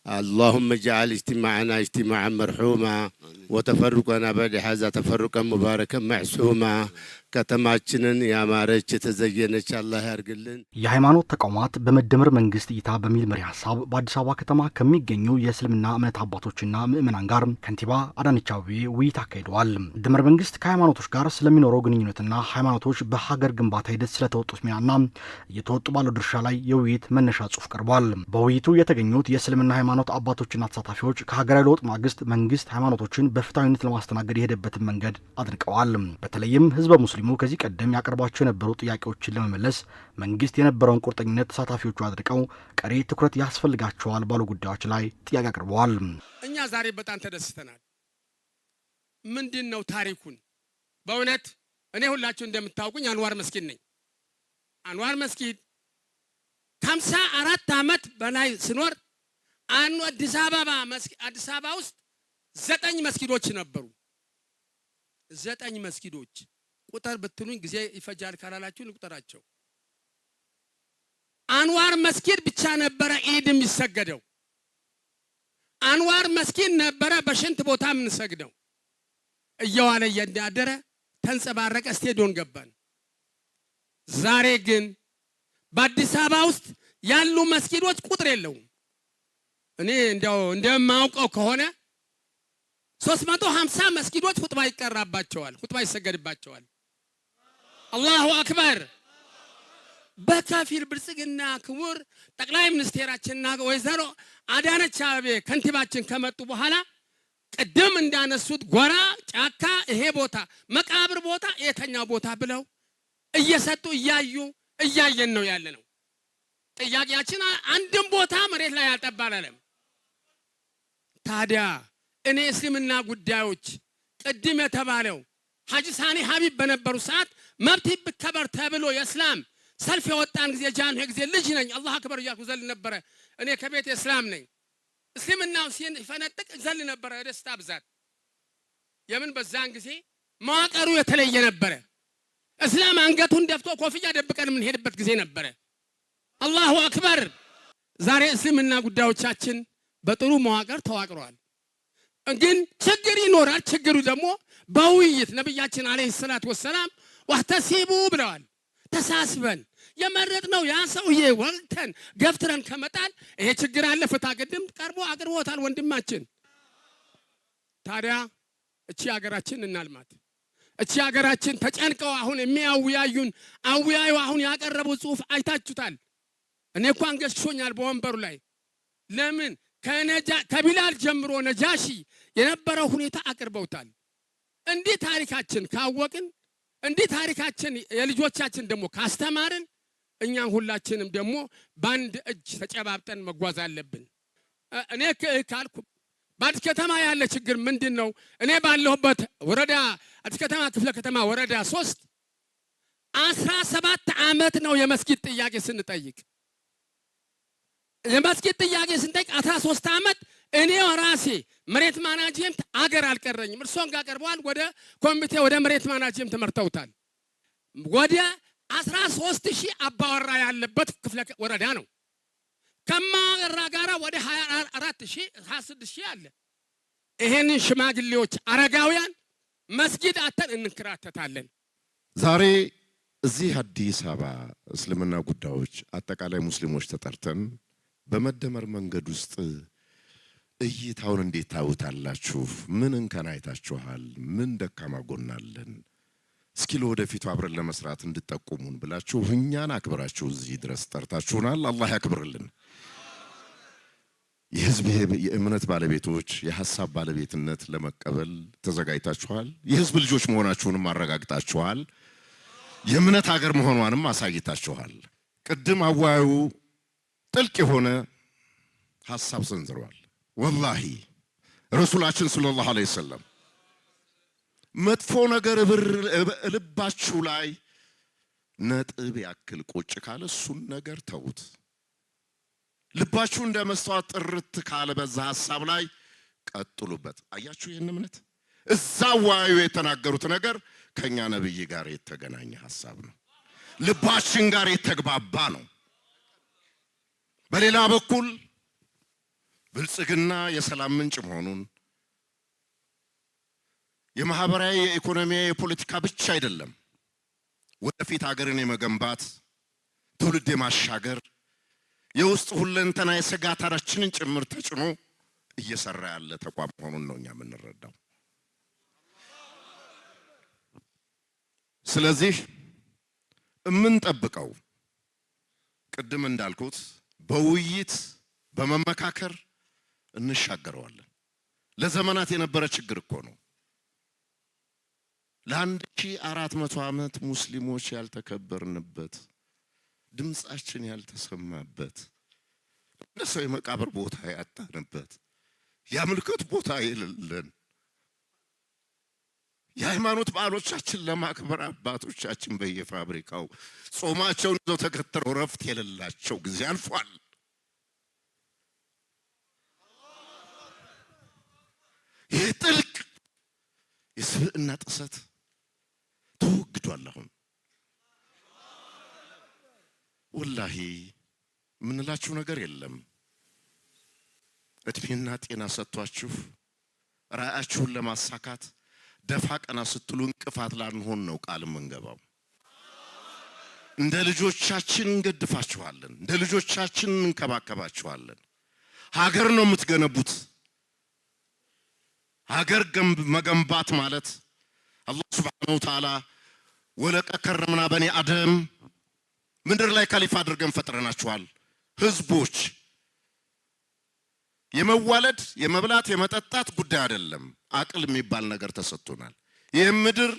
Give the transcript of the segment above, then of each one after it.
اللهم اجعل اجتماعنا اجتماعا مرحوما وتفرقنا بعد هذا تفرقا مباركا معصوما ከተማችንን ያማረች የተዘየነች አላህ ያርግልን። የሃይማኖት ተቋማት በመደመር መንግስት እይታ በሚል መሪ ሐሳብ በአዲስ አበባ ከተማ ከሚገኙ የእስልምና እምነት አባቶችና ምእመናን ጋር ከንቲባ አዳነች አቤቤ ውይይት አካሂደዋል። መደመር መንግስት ከሃይማኖቶች ጋር ስለሚኖረው ግንኙነትና ሃይማኖቶች በሀገር ግንባታ ሂደት ስለተወጡት ሚናና እየተወጡ ባለው ድርሻ ላይ የውይይት መነሻ ጽሑፍ ቀርቧል። በውይይቱ የተገኙት የእስልምና ሃይማኖት አባቶችና ተሳታፊዎች ከሀገራዊ ለውጥ ማግስት መንግስት ሃይማኖቶችን በፍትሃዊነት ለማስተናገድ የሄደበትን መንገድ አድንቀዋል። በተለይም ህዝበ ሙስሊሙ ከዚህ ቀደም ያቀርባቸው የነበሩ ጥያቄዎችን ለመመለስ መንግስት የነበረውን ቁርጠኝነት ተሳታፊዎቹ አድርቀው ቀሪ ትኩረት ያስፈልጋቸዋል ባሉ ጉዳዮች ላይ ጥያቄ አቅርበዋል። እኛ ዛሬ በጣም ተደስተናል። ምንድነው ታሪኩን? በእውነት እኔ ሁላችሁ እንደምታውቁኝ አንዋር መስጊድ ነኝ። አንዋር መስጊድ ከ54 ዓመት በላይ ስኖር አዲስ አበባ ውስጥ 9 መስጊዶች ነበሩ። 9 መስጊዶች ቁጥር ብትሉኝ ጊዜ ይፈጃል ካላላችሁ ልቁጠራቸው። አንዋር መስጊድ ብቻ ነበረ ኢድ የሚሰገደው። አንዋር መስጊድ ነበረ በሽንት ቦታ የምንሰግደው። እየዋለ እያደረ ተንጸባረቀ ስቴዲዮን ገባን። ዛሬ ግን በአዲስ አበባ ውስጥ ያሉ መስጊዶች ቁጥር የለውም። እኔ እንደማውቀው ከሆነ 350 መስጊዶች ኹጥባ ይቀራባቸዋል፣ ኹጥባ ይሰገድባቸዋል። አላሁ አክበር። በከፊል ብልጽግና ክቡር ጠቅላይ ሚኒስቴራችንና ወይዘሮ አዳነች አቤቤ ከንቲባችን ከመጡ በኋላ ቅድም እንዳነሱት ጎራ ጫካ ይሄ ቦታ መቃብር ቦታ የተኛው ቦታ ብለው እየሰጡ እያየን ነው ያለ ነው። ጥያቄያችን አንድም ቦታ መሬት ላይ አልጠባለም። ታዲያ እኔ እስልምና ጉዳዮች ቅድም የተባለው ሐጂ ሳኒ ሀቢብ በነበሩ ሰዓት መብት ይከበር ተብሎ የእስላም ሰልፍ የወጣን ጊዜ ጃንሆይ ጊዜ ልጅ ነኝ አላህ አክበር እያልኩ ዘል ነበረ። እኔ ከቤት እስላም ነኝ። እስልምናው ሲፈነጥቅ ዘል ነበረ ደስታ ብዛት። የምን በዛን ጊዜ መዋቅሩ የተለየ ነበረ። እስላም አንገቱን ደፍቶ ኮፍያ ደብቀን የምንሄድበት ጊዜ ነበረ። አላሁ አክበር። ዛሬ እስልምና ጉዳዮቻችን በጥሩ መዋቅር ተዋቅረዋል። ግን ችግር ይኖራል። ችግሩ ደግሞ በውይይት ነብያችን አለይሂ ሰላቱ ወሰላም ወህተሲቡ ብለዋል። ተሳስበን የመረጥነው ያ ሰውዬ ወልተን ገፍትረን ከመጣል ይሄ ችግር አለ። ፍታ ቅድም ቀርቦ አቅርቦታል ወንድማችን። ታዲያ እቺ ሀገራችን እናልማት። እቺ ሀገራችን ተጨንቀው አሁን የሚያውያዩን አውያዩ አሁን ያቀረቡ ጽሑፍ አይታችሁታል። እኔ እንኳን ገሽሾኛል በወንበሩ ላይ። ለምን ከቢላል ጀምሮ ነጃሺ የነበረው ሁኔታ አቅርበውታል። እንዲህ ታሪካችን ካወቅን እንዲህ ታሪካችን የልጆቻችን ደግሞ ካስተማርን እኛን ሁላችንም ደግሞ በአንድ እጅ ተጨባብጠን መጓዝ አለብን። እኔ ካልኩ በአዲስ ከተማ ያለ ችግር ምንድነው? እኔ ባለሁበት ወረዳ አዲስ ከተማ ክፍለ ከተማ ወረዳ 3 17 ዓመት ነው የመስጊድ ጥያቄ ስንጠይቅ። የመስጊድ ጥያቄ ስንጠይቅ 13 ዓመት እኔ ራሴ መሬት ማናጅመንት አገር አልቀረኝም። እርሶን ጋር ቀርበዋል። ወደ ኮሚቴ ወደ መሬት ማናጅመንት ተመርተውታል። ወደ 13000 አባወራ ያለበት ክፍለ ወረዳ ነው። ከማወራ ጋራ ወደ 24000 26000 አለ። ይሄንን ሽማግሌዎች አረጋውያን መስጊድ አተን እንከራተታለን። ዛሬ እዚህ አዲስ አበባ እስልምና ጉዳዮች አጠቃላይ ሙስሊሞች ተጠርተን በመደመር መንገድ ውስጥ እይታውን እንዴት ታውታላችሁ? ምን እንከን አይታችኋል? ምን ደካማ ጎን አለን? እስኪ ለወደፊቱ አብረን ለመስራት እንድትጠቁሙን ብላችሁ እኛን አክብራችሁ እዚህ ድረስ ጠርታችሁናል። አላህ ያክብርልን። የህዝብ የእምነት ባለቤቶች የሐሳብ ባለቤትነት ለመቀበል ተዘጋጅታችኋል። የህዝብ ልጆች መሆናችሁንም አረጋግጣችኋል። የእምነት ሀገር መሆኗንም አሳይታችኋል። ቅድም አዋዩ ጥልቅ የሆነ ሐሳብ ሰንዝረዋል። ወላሂ ረሱላችን ሰለላሁ ዐለይሂ ወሰለም መጥፎ ነገር ልባችሁ ላይ ነጥብ ያክል ቁጭ ካለ እሱን ነገር ተውት። ልባችሁ እንደ መስታወት ጥርት ካለ በዛ ሐሳብ ላይ ቀጥሉበት። አያችሁ ይሄን እምነት እዛው ዋዩ የተናገሩት ነገር ከኛ ነብይ ጋር የተገናኘ ሐሳብ ነው። ልባችን ጋር የተግባባ ነው። በሌላ በኩል ብልጽግና የሰላም ምንጭ መሆኑን የማህበራዊ የኢኮኖሚያዊ የፖለቲካ ብቻ አይደለም ወደፊት ሀገርን የመገንባት ትውልድ የማሻገር የውስጥ ሁለንተና የስጋታችንን ጭምር ተጭኖ እየሰራ ያለ ተቋም መሆኑን ነው እኛ የምንረዳው። ስለዚህ የምንጠብቀው ቅድም እንዳልኩት በውይይት በመመካከር እንሻገረዋለን። ለዘመናት የነበረ ችግር እኮ ነው። ለ1400 ዓመት ሙስሊሞች ያልተከበርንበት ድምጻችን ያልተሰማበት ለሰው የመቃብር ቦታ ያጣንበት የአምልኮት ቦታ የሌለን የሃይማኖት በዓሎቻችን ለማክበር አባቶቻችን በየፋብሪካው ጾማቸውን ይዘው ተከተለው ረፍት የሌላቸው ጊዜ አልፏል። ይህ ጥልቅ የስብዕና ጥሰት ተወግዷል። አሁን ወላሂ ምንላችሁ ነገር የለም። እድሜና ጤና ሰጥቷችሁ ራእያችሁን ለማሳካት ደፋ ቀና ስትሉ እንቅፋት ላንሆን ነው ቃል መንገባው። እንደ ልጆቻችን እንገድፋችኋለን፣ እንደ ልጆቻችን እንከባከባችኋለን። ሀገር ነው የምትገነቡት። ሀገር መገንባት ማለት አላህ Subhanahu Wa Ta'ala ወለቀ ከረምና በኒ አደም ምድር ላይ ከሊፋ አድርገን ፈጥረናችኋል። ህዝቦች የመዋለድ የመብላት የመጠጣት ጉዳይ አይደለም። አቅል የሚባል ነገር ተሰጥቶናል። ይህ ምድር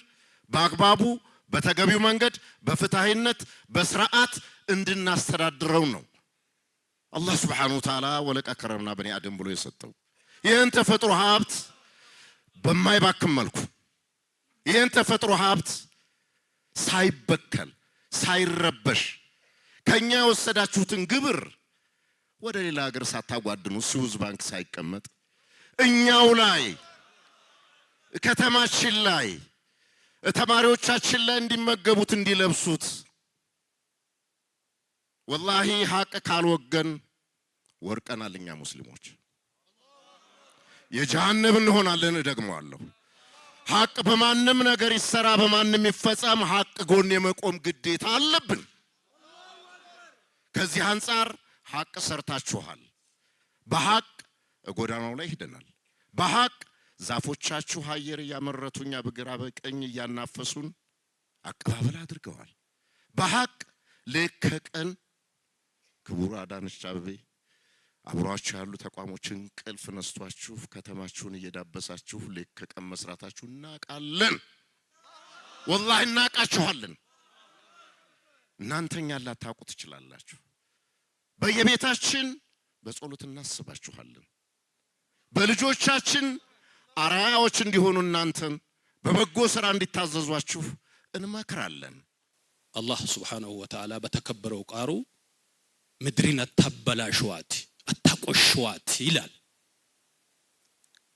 በአግባቡ በተገቢው መንገድ በፍትሃዊነት በስርዓት እንድናስተዳድረው ነው አላህ Subhanahu Wa Ta'ala ወለቀ ከረምና በኒ አደም ብሎ የሰጠው። ይህን ተፈጥሮ ሀብት በማይባክም መልኩ ይህን ተፈጥሮ ሀብት ሳይበከል ሳይረበሽ ከኛ የወሰዳችሁትን ግብር ወደ ሌላ ሀገር ሳታጓድኑ ስዊዝ ባንክ ሳይቀመጥ እኛው ላይ ከተማችን ላይ ተማሪዎቻችን ላይ እንዲመገቡት እንዲለብሱት ወላሂ ሀቅ ካልወገን ወርቀናል። እኛ ሙስሊሞች የጀሃነም እንሆናለን። ደግሞአለሁ ሀቅ በማንም ነገር ይሰራ በማንም ይፈጸም ሀቅ ጎን የመቆም ግዴታ አለብን። ከዚህ አንፃር ሀቅ ሰርታችኋል። በሀቅ ጎዳናው ላይ ሄደናል። በሀቅ ዛፎቻችሁ አየር ያመረቱኛ በግራ በቀኝ ያናፈሱን አቀባበል አድርገዋል። በሀቅ ለከቀን ክቡር አዳነች አቤቤ አብሯችሁ ያሉ ተቋሞችን ቅልፍ ነስቷችሁ ከተማችሁን እየዳበሳችሁ ለከቀን መስራታችሁ እናቃለን። ወላሂ እናቃችኋለን። እናንተኛ ላታውቁ ትችላላችሁ። በየቤታችን በጸሎት እናስባችኋለን። በልጆቻችን አራያዎች እንዲሆኑ እናንተን በበጎ ስራ እንዲታዘዟችሁ እንመክራለን። አላህ Subhanahu Wa Ta'ala በተከበረው ቃሉ ምድሪን አታበላሽዋት አታቆሽዋት ይላል።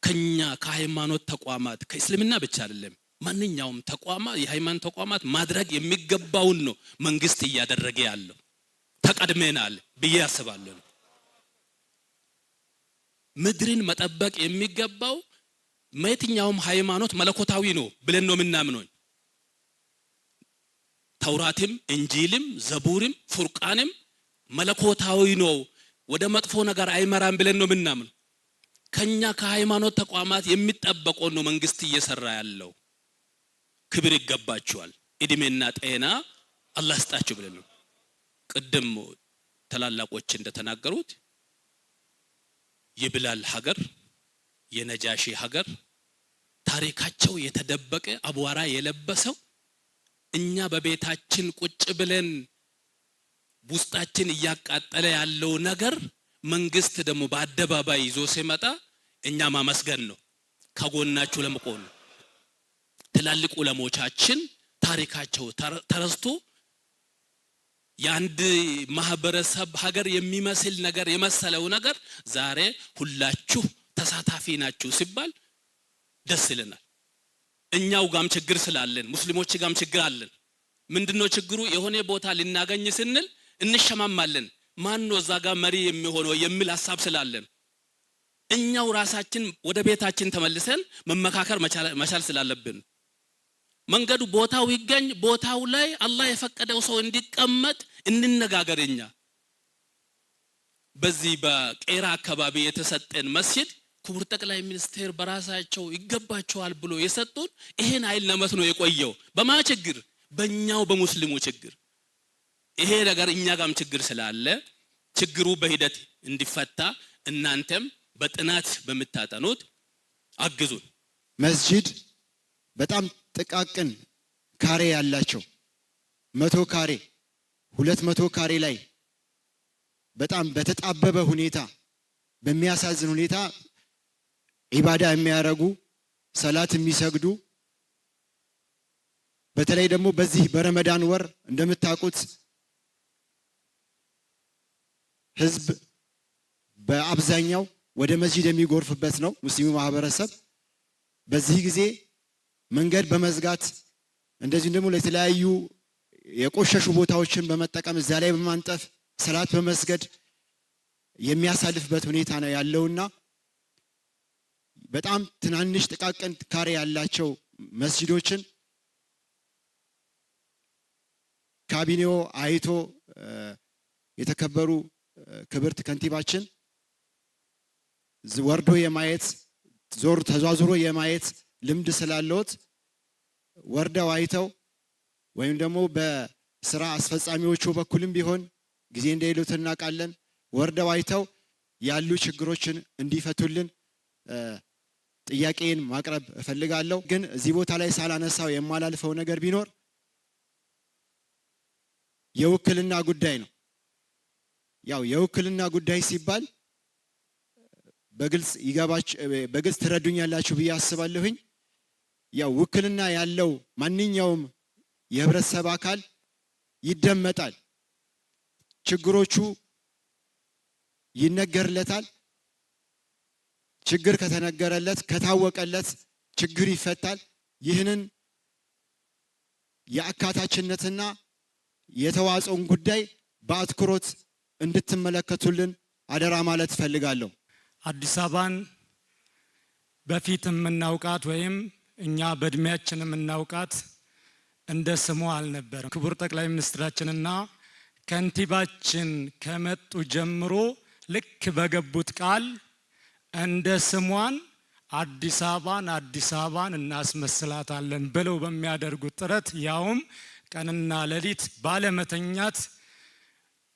ከኛ ከሃይማኖት ተቋማት ከእስልምና ብቻ አይደለም ማንኛውም ተቋማት የሃይማኖት ተቋማት ማድረግ የሚገባውን ነው መንግስት እያደረገ ያለው። ተቀድመናል ብዬ አስባለሁ። ምድርን መጠበቅ የሚገባው የትኛውም ሃይማኖት መለኮታዊ ነው ብለን ነው የምናምነው። ተውራትም እንጂልም ዘቡርም ፉርቃንም መለኮታዊ ነው ወደ መጥፎ ነገር አይመራም ብለን ነው የምናምነው። ከኛ ከሃይማኖት ተቋማት የሚጠበቀው ነው መንግስት እየሰራ ያለው። ክብር ይገባቸዋል። እድሜና ጤና አላህ ይስጣቸው ብለን ነው። ቅድም ተላላቆች እንደተናገሩት የብላል ሀገር የነጃሺ ሀገር ታሪካቸው የተደበቀ አቧራ የለበሰው እኛ በቤታችን ቁጭ ብለን ውስጣችን እያቃጠለ ያለው ነገር መንግስት ደግሞ በአደባባይ ይዞ ሲመጣ እኛ ማመስገን ነው፣ ከጎናችሁ ለመቆም። ትላልቅ ዑለሞቻችን ታሪካቸው ተረስቶ የአንድ ማህበረሰብ ሀገር የሚመስል ነገር የመሰለው ነገር ዛሬ ሁላችሁ ተሳታፊ ናችሁ ሲባል ደስ ይለናል። እኛው ጋም ችግር ስላለን ሙስሊሞች ጋም ችግር አለን። ምንድነው ችግሩ? የሆነ ቦታ ልናገኝ ስንል እንሸማማለን። ማን ነው እዛ ጋር መሪ የሚሆነው የሚል ሐሳብ ስላለን እኛው ራሳችን ወደ ቤታችን ተመልሰን መመካከር መቻል ስላለብን መንገዱ ቦታው ይገኝ ቦታው ላይ አላህ የፈቀደው ሰው እንዲቀመጥ እንነጋገርኛ በዚህ በቄራ አካባቢ የተሰጠን መስጂድ ክቡር ጠቅላይ ሚኒስቴር በራሳቸው ይገባቸዋል ብሎ የሰጡን ይሄን አይል ነመት ነው የቆየው በማ ችግር በእኛው በሙስሊሙ ችግር ይሄ ነገር እኛ ጋርም ችግር ስላለ ችግሩ በሂደት እንዲፈታ እናንተም በጥናት በመታጠኑት አግዙን መስጂድ በጣም ጥቃቅን ካሬ ያላቸው 100 ካሬ 200 ካሬ ላይ በጣም በተጣበበ ሁኔታ በሚያሳዝን ሁኔታ ኢባዳ የሚያረጉ ሰላት የሚሰግዱ በተለይ ደግሞ በዚህ በረመዳን ወር እንደምታውቁት ህዝብ በአብዛኛው ወደ መስጂድ የሚጎርፍበት ነው ሙስሊሙ ማህበረሰብ በዚህ ጊዜ መንገድ በመዝጋት እንደዚህ ደግሞ ለተለያዩ የቆሸሹ ቦታዎችን በመጠቀም እዛ ላይ በማንጠፍ ሰላት በመስገድ የሚያሳልፍበት ሁኔታ ነው ያለውና በጣም ትናንሽ ጥቃቅን ካሬ ያላቸው መስጂዶችን ካቢኔው አይቶ የተከበሩ ክብርት ከንቲባችን ወርዶ የማየት ተዟዙሮ የማየት ልምድ ስላለዎት ወርደው አይተው ወይም ደግሞ በስራ አስፈጻሚዎቹ በኩልም ቢሆን ጊዜ እንደሌሉት እናውቃለን ወርደው አይተው ያሉ ችግሮችን እንዲፈቱልን ጥያቄን ማቅረብ እፈልጋለሁ ግን እዚህ ቦታ ላይ ሳላነሳው የማላልፈው ነገር ቢኖር የውክልና ጉዳይ ነው ያው የውክልና ጉዳይ ሲባል በግልጽ ትረዱኛላችሁ ብዬ አስባለሁኝ ያው ውክልና ያለው ማንኛውም የህብረተሰብ አካል ይደመጣል ችግሮቹ ይነገርለታል ችግር ከተነገረለት ከታወቀለት ችግር ይፈታል ይህንን የአካታችነትና የተዋጾን ጉዳይ በአትኩሮት እንድትመለከቱልን አደራ ማለት ፈልጋለሁ አዲስ አበባን በፊት የምናውቃት ወይም እኛ በእድሜያችን የምናውቃት እንደ ስሙ አልነበረም ክቡር ጠቅላይ ሚኒስትራችንና ከንቲባችን ከመጡ ጀምሮ ልክ በገቡት ቃል እንደ ስሟን አዲስ አበባን እናስመስላታለን ብለው በሚያደርጉት ጥረት ያውም ቀንና ሌሊት ባለመተኛት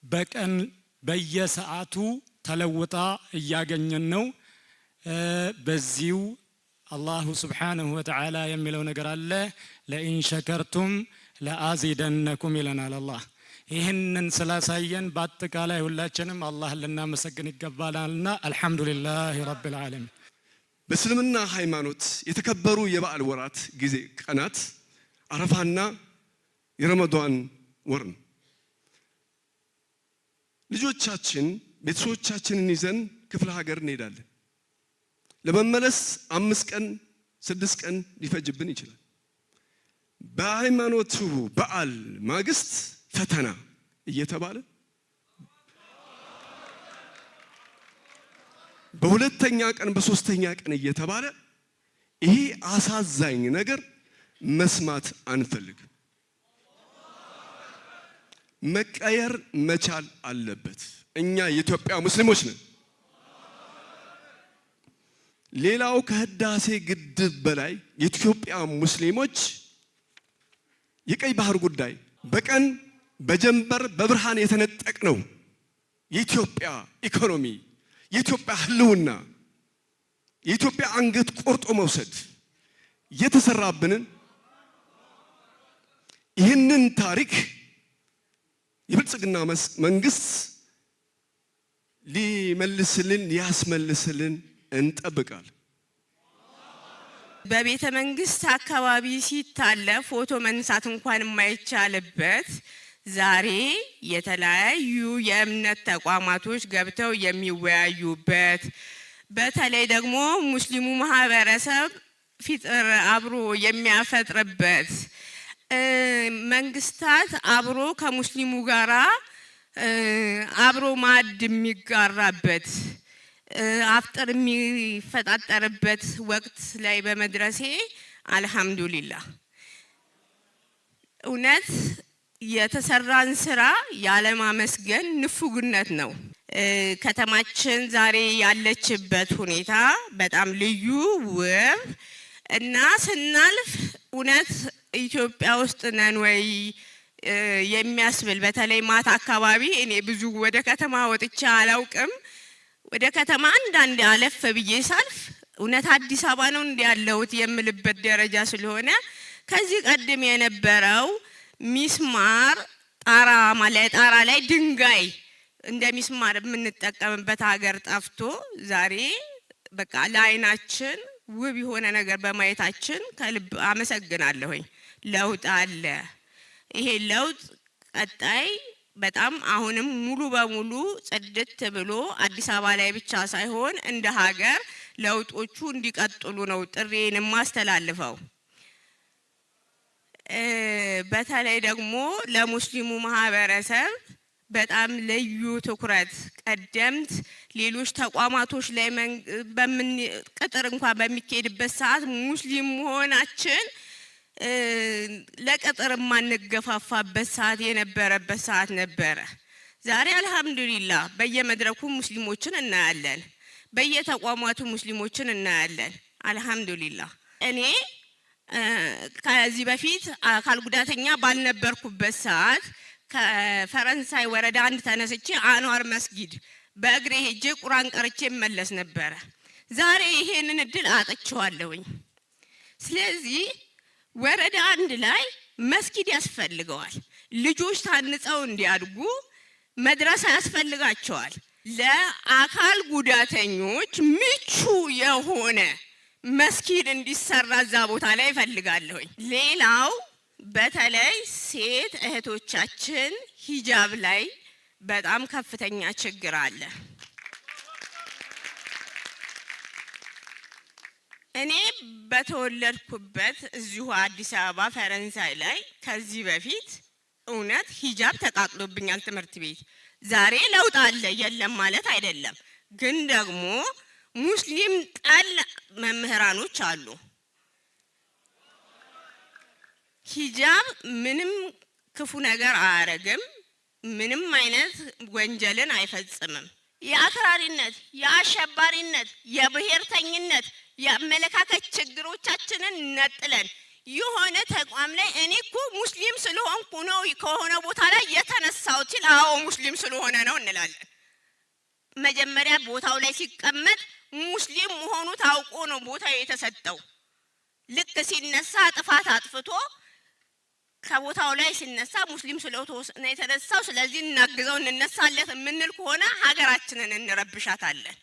በቀን በየሰዓቱ ተለውጣ እያገኘን ነው በዚሁ አላሁ Subhanahu Wa Ta'ala የሚለው ነገር አለ ለኢን ሸከርቱም ለአዚደነኩም ይለናል አላህ ይህንን ስላሳየን በአጠቃላይ ሁላችንም አላህ ልናመሰግን ይገባናልና አልহামዱሊላሂ ረብል ዓለሚን በእስልምና ሃይማኖት የተከበሩ የበዓል ወራት ጊዜ ቀናት አረፋና የረመዳን ወር ልጆቻችን ቤተሰቦቻችንን ይዘን ክፍለ ሀገር እንሄዳለን ለመመለስ 5 ቀን 6 ቀን ሊፈጅብን ይችላል በሃይማኖቱ በዓል ማግስት ፈተና እየተባለ በሁለተኛ ቀን በሶስተኛ ቀን እየተባለ ይሄ አሳዛኝ ነገር መስማት አንፈልግም መቀየር መቻል አለበት እኛ የኢትዮጵያ ሙስሊሞች ነን ሌላው ከህዳሴ ግድብ በላይ የኢትዮጵያ ሙስሊሞች የቀይ ባህር ጉዳይ በቀን በጀንበር በብርሃን የተነጠቅነው የኢትዮጵያ ኢኮኖሚ የኢትዮጵያ ህልውና የኢትዮጵያ አንገት ቆርጦ መውሰድ የተሰራብንን ይህንን ታሪክ የብልጽግና መንግስት ሊመልስልን ሊያስመልስልን እንጠብቃለን በቤተ መንግስት አካባቢ ሲታለፍ ፎቶ መንሳት እንኳን የማይቻልበት ዛሬ የተለያዩ የእምነት ተቋማቶች ገብተው የሚወያዩበት በተለይ ደግሞ ሙስሊሙ ማህበረሰብ ፊጥር አብሮ የሚያፈጥርበት መንግስታት አብሮ ከሙስሊሙ ጋራ አብሮ ማዕድ የሚጋራበት አፍጥር የሚፈጣጠርበት ወቅት ላይ በመድረሴ አልሐምዱሊላህ። እውነት የተሰራን ስራ ያለማመስገን ንፉግነት ነው። ከተማችን ዛሬ ያለችበት ሁኔታ በጣም ልዩ ውብ እና ስናልፍ እውነት ኢትዮጵያ ውስጥ ነን ወይ የሚያስብል በተለይ ማታ አካባቢ እኔ ብዙ ወደ ከተማ ወጥቼ አላውቅም። ወደ ከተማ አንዳንድ አለፍ ብዬ ሳልፍ እውነት አዲስ አበባ ነው እንደ ያለሁት የምልበት ደረጃ ስለሆነ ከዚህ ቀደም የነበረው ሚስማር ጣራ ላይ ድንጋይ እንደ ሚስማር የምንጠቀምበት ሀገር ጠፍቶ ዛሬ በቃ ለዓይናችን ውብ የሆነ ነገር በማየታችን ከልብ አመሰግናለሁኝ። ለውጥ አለ። ይሄ ለውጥ ቀጣይ በጣም አሁንም ሙሉ በሙሉ ጽድት ብሎ አዲስ አበባ ላይ ብቻ ሳይሆን እንደ ሀገር ለውጦቹ እንዲቀጥሉ ነው ጥሪዬን የማስተላልፈው። በተለይ ደግሞ ለሙስሊሙ ማህበረሰብ በጣም ልዩ ትኩረት ቀደምት ሌሎች ተቋማቶች ላይ ቅጥር እንኳን በሚካሄድበት ሰዓት ሙስሊም መሆናችን ለቅጥር ማንገፋፋበት ሰዓት የነበረበት ሰዓት ነበረ። ዛሬ አልহামዱሊላህ በየመድረኩ ሙስሊሞችን እናያለን፣ በየተቋማቱ ሙስሊሞችን እናያለን። አልহামዱሊላህ እኔ ከዚህ በፊት አካል ጉዳተኛ ባልነበርኩበት ሰዓት ከፈረንሳይ ወረዳ አንድ ተነስቼ አንዋር መስጊድ በእግሬ ሄጄ ቁርአን ቀርቼ መለስ ነበረ። ዛሬ ይሄንን እድል አጥቼዋለሁኝ። ስለዚህ ወረዳ አንድ ላይ መስጊድ ያስፈልገዋል። ልጆች ታንጸው እንዲያድጉ መድረሳ ያስፈልጋቸዋል። ለአካል ጉዳተኞች ምቹ የሆነ መስጊድ እንዲሰራ እዛ ቦታ ላይ እፈልጋለሁኝ። ሌላው በተለይ ሴት እህቶቻችን ሂጃብ ላይ በጣም ከፍተኛ ችግር አለ። እኔ በተወለድኩበት እዚሁ አዲስ አበባ ፈረንሳይ ላይ ከዚህ በፊት እውነት ሂጃብ ተቃጥሎብኛል ትምህርት ቤት። ዛሬ ለውጥ አለ የለም ማለት አይደለም፣ ግን ደግሞ ሙስሊም ጠል መምህራኖች አሉ። ሂጃብ ምንም ክፉ ነገር አያረግም፣ ምንም አይነት ወንጀልን አይፈጽምም። የአክራሪነት፣ የአሸባሪነት፣ የብሔርተኝነት፣ የአመለካከት ችግሮቻችንን ነጥለን የሆነ ተቋም ላይ እኔ እኮ ሙስሊም ስለሆንኩ ነው ከሆነ ቦታ ላይ የተነሳሁት ሲል አዎ ሙስሊም ስለሆነ ነው እንላለን። መጀመሪያ ቦታው ላይ ሲቀመጥ ሙስሊም መሆኑ ታውቆ ነው ቦታው የተሰጠው። ልክ ሲነሳ ጥፋት አጥፍቶ ከቦታው ላይ ሲነሳ ሙስሊም ስለሆነ የተነሳው ስለዚህ እናግዘው እንነሳለት የምንል ከሆነ ሀገራችንን እንረብሻታለን።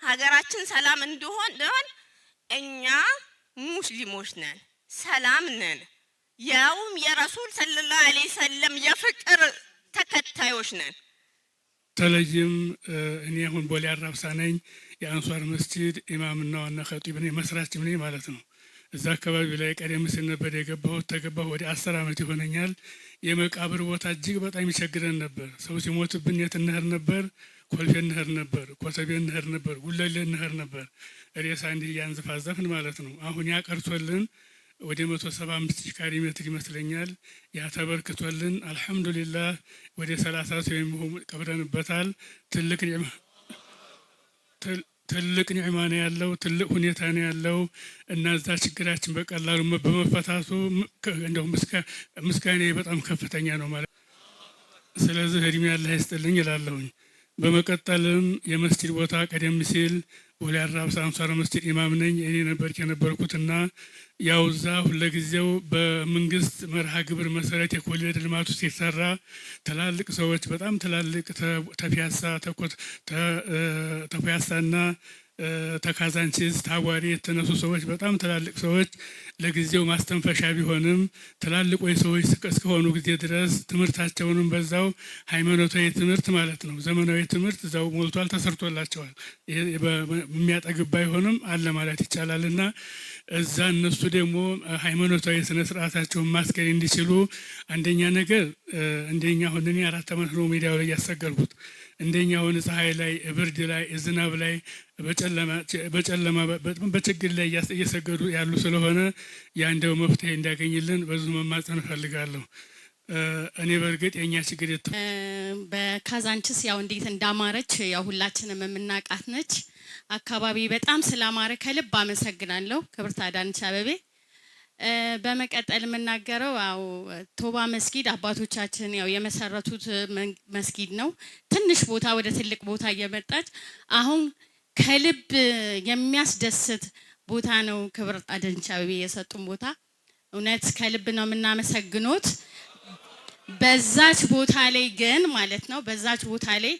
ሀገራችን ሰላም እንዲሆን እኛ ሙስሊሞች ነን፣ ሰላም ነን፣ ያውም የረሱል ሰለላሁ ዐለይሂ ወሰለም የፍቅር ተከታዮች ነን። ተለይም እኔ አሁን ቦሌ አራብሳ ነኝ። የአንሷር መስጂድ ኢማምና ዋና ኸጢብ ነኝ፣ መስራችም ነኝ ማለት ነው። እዛ አካባቢ ላይ ቀደም ሲል ነበር የገባሁት። ተገባሁ ወደ 10 ዓመት ይሆነኛል። የመቃብር ቦታ እጅግ በጣም ይቸግረን ነበር። ሰው ሲሞትብን የት እንሄድ ነበር? ኮልፌ እንሄድ ነበር፣ ኮተቤ እንሄድ ነበር፣ ጉለሌ እንሄድ ነበር። ሬሳ እንዲህ እያንዘፋዘፍን ማለት ነው። አሁን ያቀርቶልን ወደ 175 ካሬ ሜትር ይመስለኛል ያ ተበርክቶልን አልহামዱሊላህ ወደ 30 ሰው የሚሆን ቀብረንበታል። ትልቅ ኒዕማ ነው ያለው፣ ትልቅ ሁኔታ ነው ያለው እና እዛ ችግራችን በቀላሉ በመፈታቱ እንደው ምስጋና በጣም ከፍተኛ ነው ማለት። ስለዚህ እድሜ አላህ ይስጥልኝ እላለሁኝ። በመቀጠልም የመስጂድ ቦታ ቀደም ሲል ቦሌ አራብሳ አንሷር መስጂድ ኢማም ነኝ እኔ የነበርኩትና ያው እዛ ሁለጊዜው በመንግስት መርሃ ግብር መሰረት የኮሪደር ልማቱ ሲሰራ ትላልቅ ሰዎች በጣም ትላልቅ ተፒያሳና ተካዛንቺስ ታዋሪ የተነሱ ሰዎች በጣም ትላልቅ ሰዎች ለጊዜው ማስተንፈሻ ቢሆንም ትላልቅ ወይ ሰዎች እስከሆኑ ጊዜ ድረስ ትምህርታቸውንም በዛው ሃይማኖታዊ ትምህርት ማለት ነው ዘመናዊ ትምህርት እዛው ሞልቷል፣ ተሰርቶላቸዋል። የሚያጠግብ ባይሆንም አለ ማለት ይቻላልና እዛ እነሱ ደግሞ ሃይማኖታዊ ስነ ስርዓታቸውን ማስከል እንዲችሉ አንደኛ ነገር እንደኛ አሁን እኔ 4 ዓመት ነው ሚዲያው ላይ ያሰገርኩት እንደኛውን ፀሐይ ላይ ብርድ ላይ ዝናብ ላይ በጨለማ በችግር ላይ እየሰገዱ ያሉ ስለሆነ ያ እንደው መፍትሄ እንዲያገኝልን በዙ መማጸን እፈልጋለሁ። እኔ በርግጥ የኛ ችግር በካዛንችስ ያው እንዴት እንዳማረች ያው ሁላችንም የምናውቃት ነች። አካባቢ በጣም ስላማረ ከልብ አመሰግናለሁ ክብርት አዳነች አቤቤ። በመቀጠል የምናገረው ያው ቶባ መስጊድ አባቶቻችን ያው የመሰረቱት መስጊድ ነው። ትንሽ ቦታ ወደ ትልቅ ቦታ እየመጣች አሁን ከልብ የሚያስደስት ቦታ ነው። ክብርት አዳነች አቤቤ የሰጡን ቦታ እውነት ከልብ ነው የምናመሰግኖት። በዛች ቦታ ላይ ግን ማለት ነው በዛች ቦታ ላይ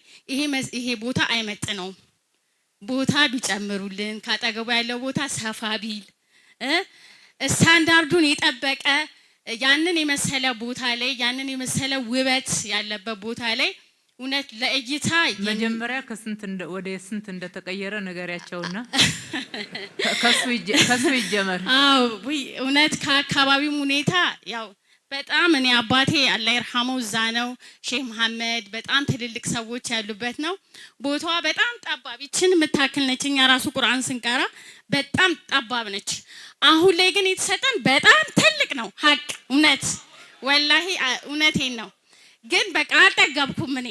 ይሄ ቦታ አይመጥነውም። ቦታ ቢጨምሩልን ካጠገቡ ያለው ቦታ ሰፋ ቢል ስታንዳርዱን የጠበቀ ያንን የመሰለ ቦታ ላይ ያንን የመሰለ ውበት ያለበት ቦታ ላይ እውነት ለእይታ መጀመሪያ ከስንት ወደ ስንት እንደተቀየረ ነገሪያቸውና ከሱ ይጀመር። አዎ እውነት ከአካባቢው ሁኔታ ያው በጣም እኔ አባቴ አላህ ይርሐመው እዛ ነው። ሼህ መሐመድ በጣም ትልልቅ ሰዎች ያሉበት ነው። ቦታዋ በጣም ጠባብ ይችን የምታክል ነች። እኛ ራሱ ቁርአን ስንቀራ በጣም ጠባብ ነች። አሁን ላይ ግን የተሰጠን በጣም ትልቅ ነው። ሀቅ እውነት ወላሂ እውነቴን ነው። ግን በቃ አልጠገብኩም። እኔ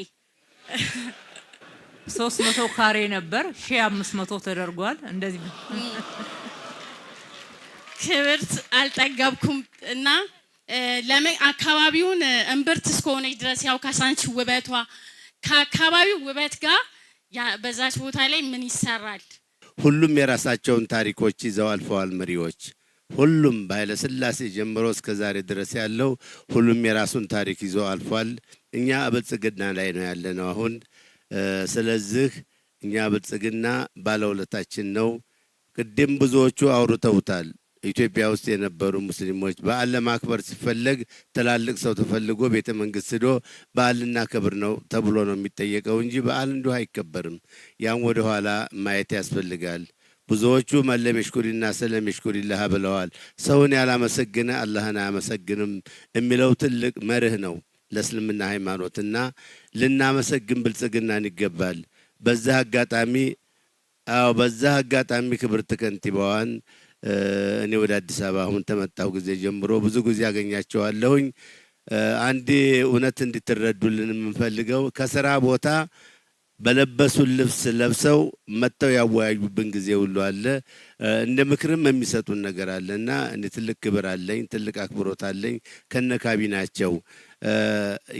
300 ካሬ ነበር 1500 ተደርጓል። እንደዚህ ክብርት አልጠገብኩም እና ለምን አካባቢውን እምብርት እስከሆነች ድረስ ያው ካዛንች ውበቷ ከአካባቢው ውበት ጋር በዛች ቦታ ላይ ምን ይሰራል? ሁሉም የራሳቸውን ታሪኮች ይዘው አልፈዋል መሪዎች። ሁሉም በኃይለ ሥላሴ ጀምሮ እስከ ዛሬ ድረስ ያለው ሁሉም የራሱን ታሪክ ይዞ አልፏል። እኛ ብልጽግና ላይ ነው ያለነው አሁን። ስለዚህ እኛ ብልጽግና ባለውለታችን ነው። ቅድም ብዙዎቹ አውርተውታል። ኢትዮጵያ ውስጥ የነበሩ ሙስሊሞች በዓል ለማክበር ሲፈለግ ትላልቅ ሰው ተፈልጎ ቤተ መንግስት ሄዶ በዓልና ክብር ነው ተብሎ ነው የሚጠየቀው እንጂ በዓል እንዲሁ አይከበርም። ያን ወደ ኋላ ማየት ያስፈልጋል። ብዙዎቹ መለም ይሽኩሪና ሰለም ይሽኩሪላህ ብለዋል። ሰውን ያላመሰገነ አላህን አያመሰግንም የሚለው ትልቅ መርህ ነው ለእስልምና ሃይማኖትና ልናመሰግን ብልጽግናን ይገባል። በዛ አጋጣሚ ክብርት ከንቲባዋን እኔ ወደ አዲስ አበባ አሁን ተመጣሁ ጊዜ ጀምሮ ብዙ ጊዜ አገኛቸዋለሁኝ። አንድ እውነት እንድትረዱልን የምንፈልገው ከስራ ቦታ በለበሱን ልብስ ለብሰው መጥተው ያወያዩብን ጊዜ ሁሉ አለ። እንደ ምክርም የሚሰጡን ነገር አለና እኔ ትልቅ ክብር አለኝ፣ ትልቅ አክብሮት አለኝ ከነካቢናቸው።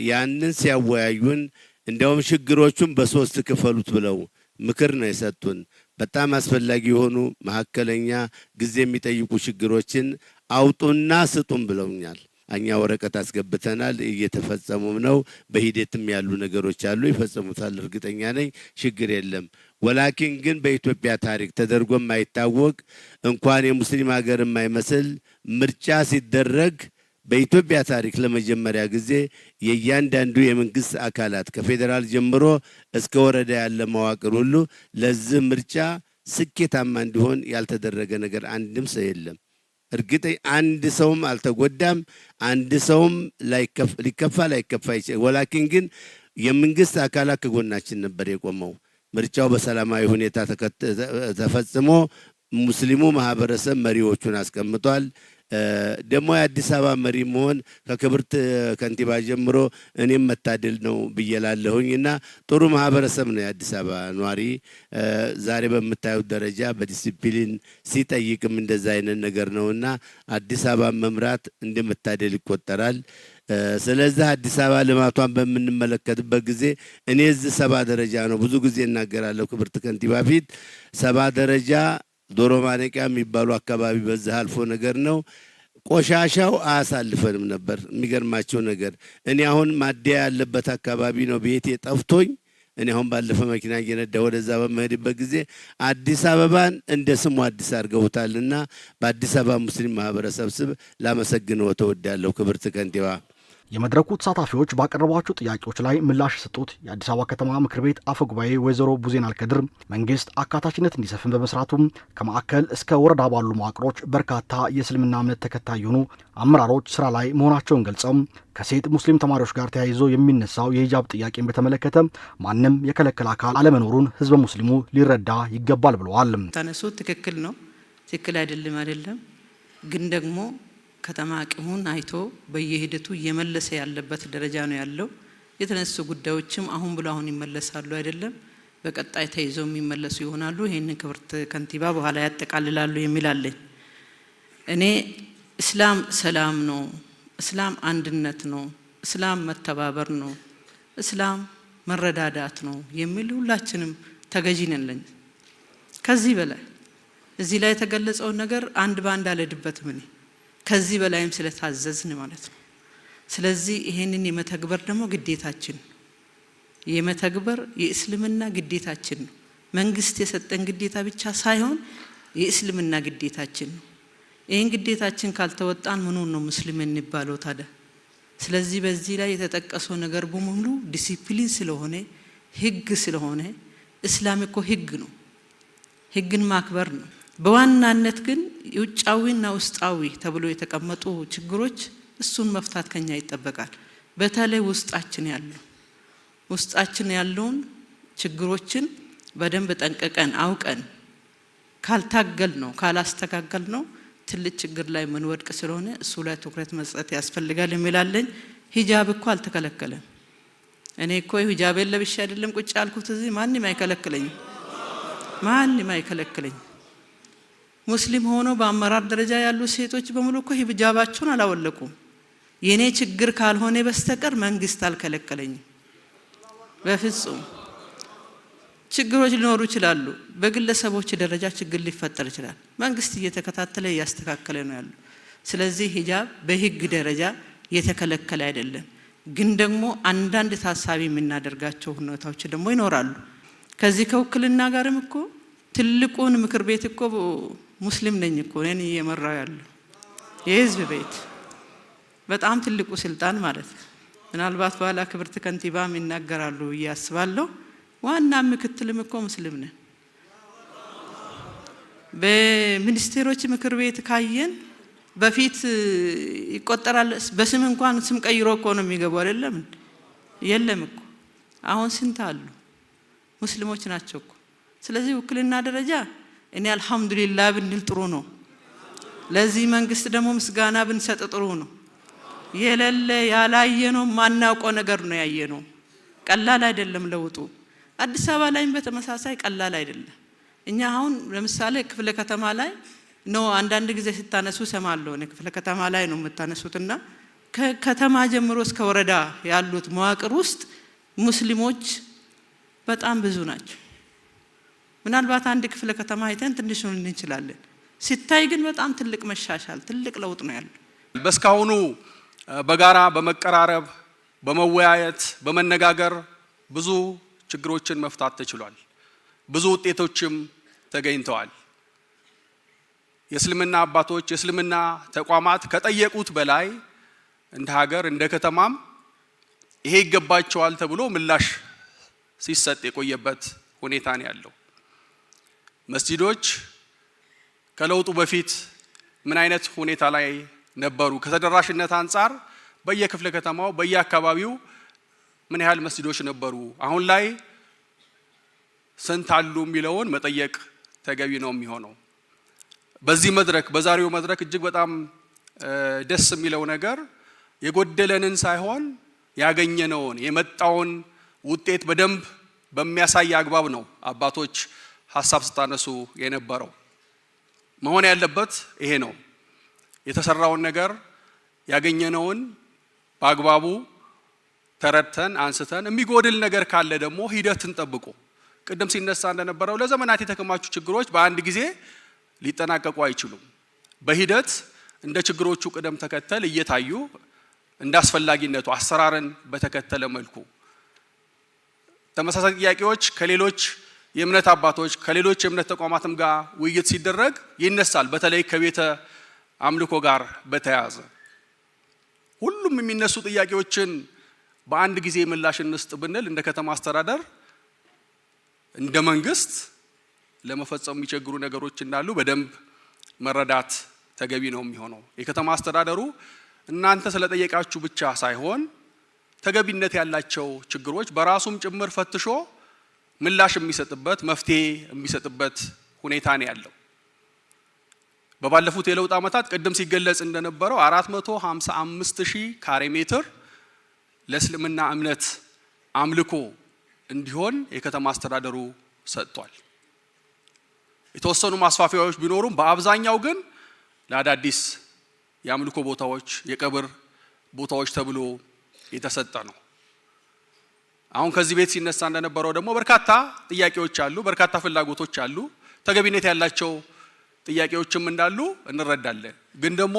ያንን ሲያወያዩን እንዲያውም ችግሮቹን በሶስት ክፈሉት ብለው ምክር ነው የሰጡን። በጣም አስፈላጊ የሆኑ መካከለኛ ጊዜ የሚጠይቁ ችግሮችን አውጡና ስጡን ብለውኛል። እኛ ወረቀት አስገብተናል፣ እየተፈጸሙም ነው። በሂደትም ያሉ ነገሮች አሉ፣ ይፈጸሙታል፣ እርግጠኛ ነኝ። ችግር የለም። ወላኪን ግን በኢትዮጵያ ታሪክ ተደርጎ የማይታወቅ እንኳን የሙስሊም ሀገር የማይመስል ምርጫ ሲደረግ በኢትዮጵያ ታሪክ ለመጀመሪያ ጊዜ የእያንዳንዱ የመንግስት አካላት ከፌዴራል ጀምሮ እስከ ወረዳ ያለ መዋቅር ሁሉ ለዚህ ምርጫ ስኬታማ እንዲሆን ያልተደረገ ነገር አንድም ሰው የለም። እርግጥ አንድ ሰውም አልተጎዳም፣ አንድ ሰውም ሊከፋ ይችላል። ወላኪን ግን የመንግስት አካላት ከጎናችን ነበር የቆመው። ምርጫው በሰላማዊ ሁኔታ ተፈጽሞ ሙስሊሙ ማህበረሰብ መሪዎቹን አስቀምጧል። ደግሞ የአዲስ አበባ መሪ መሆን ከክብርት ከንቲባ ጀምሮ እኔም መታደል ነው ብዬላለሁኝ እና ጥሩ ማህበረሰብ ነው የአዲስ አበባ ኗሪ። ዛሬ በምታዩት ደረጃ በዲሲፕሊን ሲጠይቅም እንደዛ አይነት ነገር ነውና አዲስ አበባ መምራት እንደመታደል ይቆጠራል። ስለዚህ አዲስ አበባ ልማቷን በምንመለከትበት ጊዜ እኔ እዚህ 7 ደረጃ ነው ብዙ ጊዜ እናገራለሁ ክብርት ከንቲባ ፊት 7 ደረጃ ዶሮ ማነቂያ የሚባሉ አካባቢ በዛ አልፎ ነገር ነው። ቆሻሻው አያሳልፈንም ነበር። የሚገርማቸው ነገር እኔ አሁን ማደያ ያለበት አካባቢ ነው ቤቴ ጠፍቶኝ። እኔ አሁን ባለፈ መኪና እየነዳ ወደዛ በመሄድበት ጊዜ አዲስ አበባን እንደ ስሙ አዲስ አድርገውታልና በአዲስ አበባ ሙስሊም ማህበረሰብ ስም ላመሰግነው ተወዳለሁ ክብርት ከንቲባ። የመድረኩ ተሳታፊዎች ባቀረቧቸው ጥያቄዎች ላይ ምላሽ የሰጡት የአዲስ አበባ ከተማ ምክር ቤት አፈ ጉባኤ ወይዘሮ ቡዜን አልከድር መንግስት አካታችነት እንዲሰፍን በመስራቱ ከማዕከል እስከ ወረዳ ባሉ መዋቅሮች በርካታ የእስልምና እምነት ተከታይ የሆኑ አመራሮች ስራ ላይ መሆናቸውን ገልጸው ከሴት ሙስሊም ተማሪዎች ጋር ተያይዞ የሚነሳው የሂጃብ ጥያቄን በተመለከተ ማንም የከለከለ አካል አለመኖሩን ህዝበ ሙስሊሙ ሊረዳ ይገባል ብለዋል። ታነሱት ትክክል ነው፣ ትክክል አይደለም ግን ደግሞ ከተማ አቅሙን አይቶ በየሂደቱ እየመለሰ ያለበት ደረጃ ነው ያለው። የተነሱ ጉዳዮችም አሁን ብሎ አሁን ይመለሳሉ አይደለም፣ በቀጣይ ተይዘው የሚመለሱ ይሆናሉ። ይሄንን ክብርት ከንቲባ በኋላ ያጠቃልላሉ የሚላለኝ እኔ እስላም ሰላም ነው፣ እስላም አንድነት ነው፣ እስላም መተባበር ነው፣ እስላም መረዳዳት ነው የሚል ሁላችንም ተገዢ ነን። ከዚህ በላይ እዚህ ላይ የተገለጸው ነገር አንድ ባንድ አልሄድበትም እኔ ከዚህ በላይም ስለታዘዝን ማለት ነው። ስለዚህ ይሄንን የመተግበር ደግሞ ግዴታችን የመተግበር የእስልምና ግዴታችን ነው። መንግስት የሰጠን ግዴታ ብቻ ሳይሆን የእስልምና ግዴታችን ነው። ይሄን ግዴታችን ካልተወጣን ምኑን ነው ሙስሊም እንባለው ታዲያ? ስለዚህ በዚህ ላይ የተጠቀሰው ነገር በሙሉ ዲሲፕሊን ስለሆነ ህግ ስለሆነ እስላም እኮ ህግ ነው፣ ህግን ማክበር ነው። በዋናነት ግን ውጫዊና ውስጣዊ ተብሎ የተቀመጡ ችግሮች እሱን መፍታት ከኛ ይጠበቃል። በተለይ ውስጣችን ያለውን ችግሮችን በደንብ ጠንቀቀን አውቀን ካልታገል ነው ካላስተካከል ነው ትልቅ ችግር ላይ መንወድቅ ስለሆነ እሱ ላይ ትኩረት መስጠት ያስፈልጋል የሚላለኝ። ሂጃብ እኮ አልተከለከለም። እኔ እኮ ሂጃብ ለብሼ አይደለም ቁጭ ያልኩት እዚህ ማንም አይከለክለኝ። ሙስሊም ሆኖ በአመራር ደረጃ ያሉ ሴቶች በሙሉ እኮ ሂጃባቸውን አላወለቁም። የኔ ችግር ካልሆነ በስተቀር መንግስት አልከለከለኝም። በፍጹም ችግሮች ሊኖሩ ይችላሉ። በግለሰቦች ደረጃ ችግር ሊፈጠር ይችላል። መንግስት እየተከታተለ እያስተካከለ ነው ያለው። ስለዚህ ሂጃብ በህግ ደረጃ የተከለከለ አይደለም። ግን ደግሞ አንዳንድ ታሳቢ የምናደርጋቸው ሁኔታዎች ደግሞ ይኖራሉ። ከዚህ ከውክልና ጋርም እኮ ትልቁን ምክር ቤት እኮ ሙስሊም ነኝ እኮ እኔ እየመራው ያለው የህዝብ ቤት በጣም ትልቁ ስልጣን ማለት ነው። ምናልባት በኋላ ክብርት ከንቲባም ይናገራሉ እያስባለሁ። ዋና ምክትልም እኮ ሙስሊም ነን። በሚኒስቴሮች ምክር ቤት ካየን በፊት ይቆጠራል። በስም እንኳን ስም ቀይሮ እኮ ነው የሚገባው አይደለም? የለም እኮ አሁን ስንት አሉ? ሙስሊሞች ናቸው እኮ። ስለዚህ ውክልና ደረጃ እኔ አልহামዱሊላህ ብንል ጥሩ ነው። ለዚህ መንግስት ደግሞ ምስጋና ብንሰጥ ጥሩ ነው። የሌለ ያላየነው ማናውቀው ነገር ነው ያየነው። ቀላል አይደለም ለውጡ። አዲስ አበባ ላይም በተመሳሳይ ቀላል አይደለም። እኛ አሁን ለምሳሌ ክፍለ ከተማ ላይ ነው አንዳንድ ጊዜ ሲታነሱ ሰማለሁ። እኔ ክፍለ ከተማ ላይ ነው የምታነሱትና ከከተማ ጀምሮ እስከ ወረዳ ያሉት መዋቅር ውስጥ ሙስሊሞች በጣም ብዙ ናቸው። ምናልባት አንድ ክፍለ ከተማ አይተን ትንሽ ነው እንችላለን። ሲታይ ግን በጣም ትልቅ መሻሻል ትልቅ ለውጥ ነው ያለው። በስካሁኑ በጋራ በመቀራረብ በመወያየት በመነጋገር ብዙ ችግሮችን መፍታት ተችሏል። ብዙ ውጤቶችም ተገኝተዋል። የእስልምና አባቶች የእስልምና ተቋማት ከጠየቁት በላይ እንደ ሀገር እንደ ከተማም ይሄ ይገባቸዋል ተብሎ ምላሽ ሲሰጥ የቆየበት ሁኔታ ነው ያለው። መስጂዶች ከለውጡ በፊት ምን አይነት ሁኔታ ላይ ነበሩ? ከተደራሽነት አንጻር በየክፍለ ከተማው በየአካባቢው ምን ያህል መስጂዶች ነበሩ? አሁን ላይ ስንት አሉ የሚለውን መጠየቅ ተገቢ ነው የሚሆነው። በዚህ መድረክ በዛሬው መድረክ እጅግ በጣም ደስ የሚለው ነገር የጎደለንን ሳይሆን ያገኘነውን የመጣውን ውጤት በደንብ በሚያሳይ አግባብ ነው አባቶች ሀሳብ ስታነሱ የነበረው። መሆን ያለበት ይሄ ነው። የተሰራውን ነገር ያገኘነውን በአግባቡ ተረድተን አንስተን የሚጎድል ነገር ካለ ደግሞ ሂደትን ጠብቆ ቅድም ሲነሳ እንደነበረው ለዘመናት የተከማቹ ችግሮች በአንድ ጊዜ ሊጠናቀቁ አይችሉም። በሂደት እንደ ችግሮቹ ቅደም ተከተል እየታዩ እንደ አስፈላጊነቱ አሰራርን በተከተለ መልኩ ተመሳሳይ ጥያቄዎች ከሌሎች የእምነት አባቶች ከሌሎች የእምነት ተቋማትም ጋር ውይይት ሲደረግ ይነሳል። በተለይ ከቤተ አምልኮ ጋር በተያያዘ ሁሉም ለሁሉም የሚነሱ ጥያቄዎችን በአንድ ጊዜ ምላሽ እንስጥ ብንል እንደ ከተማ አስተዳደር እንደ መንግስት ለመፈጸም የሚቸግሩ ነገሮች እንዳሉ በደንብ መረዳት ተገቢ ነው የሚሆነው። የከተማ አስተዳደሩ እናንተ ስለጠየቃችሁ ብቻ ሳይሆን ተገቢነት ያላቸው ችግሮች በራሱም ጭምር ፈትሾ ምላሽ የሚሰጥበት መፍትሄ የሚሰጥበት ሁኔታ ነው ያለው። በባለፉት የለውጥ ዓመታት ቅድም ሲገለጽ እንደነበረው 455,000 ካሬ ሜትር ለእስልምና እምነት አምልኮ እንዲሆን የከተማ አስተዳደሩ ሰጥቷል። የተወሰኑ ማስፋፊያዎች ቢኖሩም በአብዛኛው ግን ለአዳዲስ የአምልኮ ቦታዎች፣ የቀብር ቦታዎች ተብሎ የተሰጠ ነው። አሁን ከዚህ ቤት ሲነሳ እንደነበረው ደግሞ በርካታ ጥያቄዎች አሉ፣ በርካታ ፍላጎቶች አሉ፣ ተገቢነት ያላቸው ጥያቄዎችም እንዳሉ እንረዳለን። ግን ደግሞ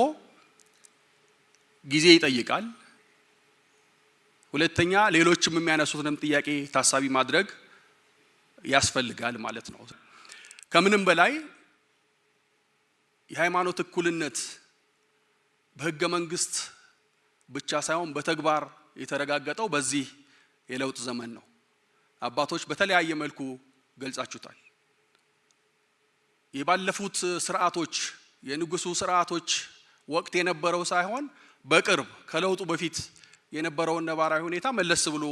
ጊዜ ይጠይቃል። ሁለተኛ ሌሎችም የሚያነሱትንም ጥያቄ ታሳቢ ማድረግ ያስፈልጋል ማለት ነው። ከምንም በላይ የሃይማኖት እኩልነት በህገ መንግስት ብቻ ሳይሆን በተግባር የተረጋገጠው በዚህ የለውጥ ዘመን ነው። አባቶች በተለያየ መልኩ ገልጻችሁታል። የባለፉት ስርዓቶች የንጉሱ ስርዓቶች ወቅት የነበረው ሳይሆን በቅርብ ከለውጡ በፊት የነበረውን ነባራዊ ሁኔታ መለስ ብሎ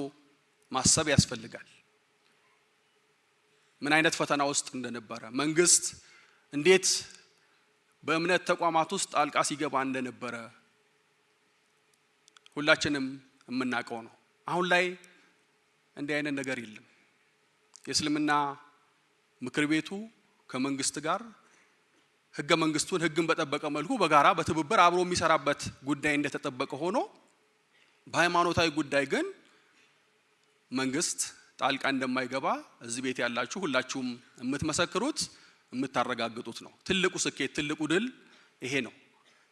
ማሰብ ያስፈልጋል። ምን አይነት ፈተና ውስጥ እንደነበረ መንግስት እንዴት በእምነት ተቋማት ውስጥ ጣልቃ ሲገባ እንደነበረ ሁላችንም የምናውቀው ነው። አሁን ላይ እንዲህ አይነት ነገር የለም። የእስልምና ምክር ቤቱ ከመንግስት ጋር ህገ መንግስቱን ህግን በጠበቀ መልኩ በጋራ በትብብር አብሮ የሚሰራበት ጉዳይ እንደተጠበቀ ሆኖ በሃይማኖታዊ ጉዳይ ግን መንግስት ጣልቃ እንደማይገባ እዚህ ቤት ያላችሁ ሁላችሁም የምትመሰክሩት የምታረጋግጡት ነው። ትልቁ ስኬት ትልቁ ድል ይሄ ነው።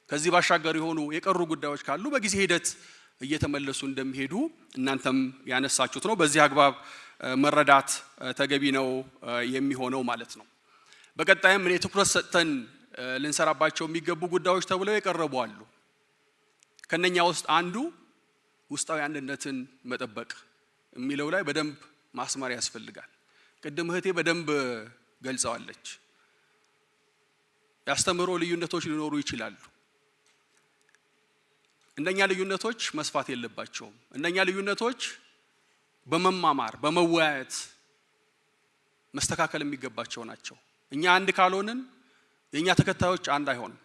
ከዚህ ባሻገር የሆኑ የቀሩ ጉዳዮች ካሉ በጊዜ ሂደት እየተመለሱ እንደሚሄዱ እናንተም ያነሳችሁት ነው። በዚህ አግባብ መረዳት ተገቢ ነው የሚሆነው ማለት ነው። በቀጣይም እኔ ትኩረት ሰጥተን ልንሰራባቸው የሚገቡ ጉዳዮች ተብለው የቀረቡ አሉ። ከነኛ ውስጥ አንዱ ውስጣዊ አንድነትን መጠበቅ የሚለው ላይ በደንብ ማስመር ያስፈልጋል። ቅድም እህቴ በደንብ ገልጸዋለች። ያስተምሮ ልዩነቶች ሊኖሩ ይችላሉ። እንደኛ ልዩነቶች መስፋት የለባቸውም። እንደኛ ልዩነቶች በመማማር በመወያየት መስተካከል የሚገባቸው ናቸው። እኛ አንድ ካልሆንን የኛ ተከታዮች አንድ አይሆንም።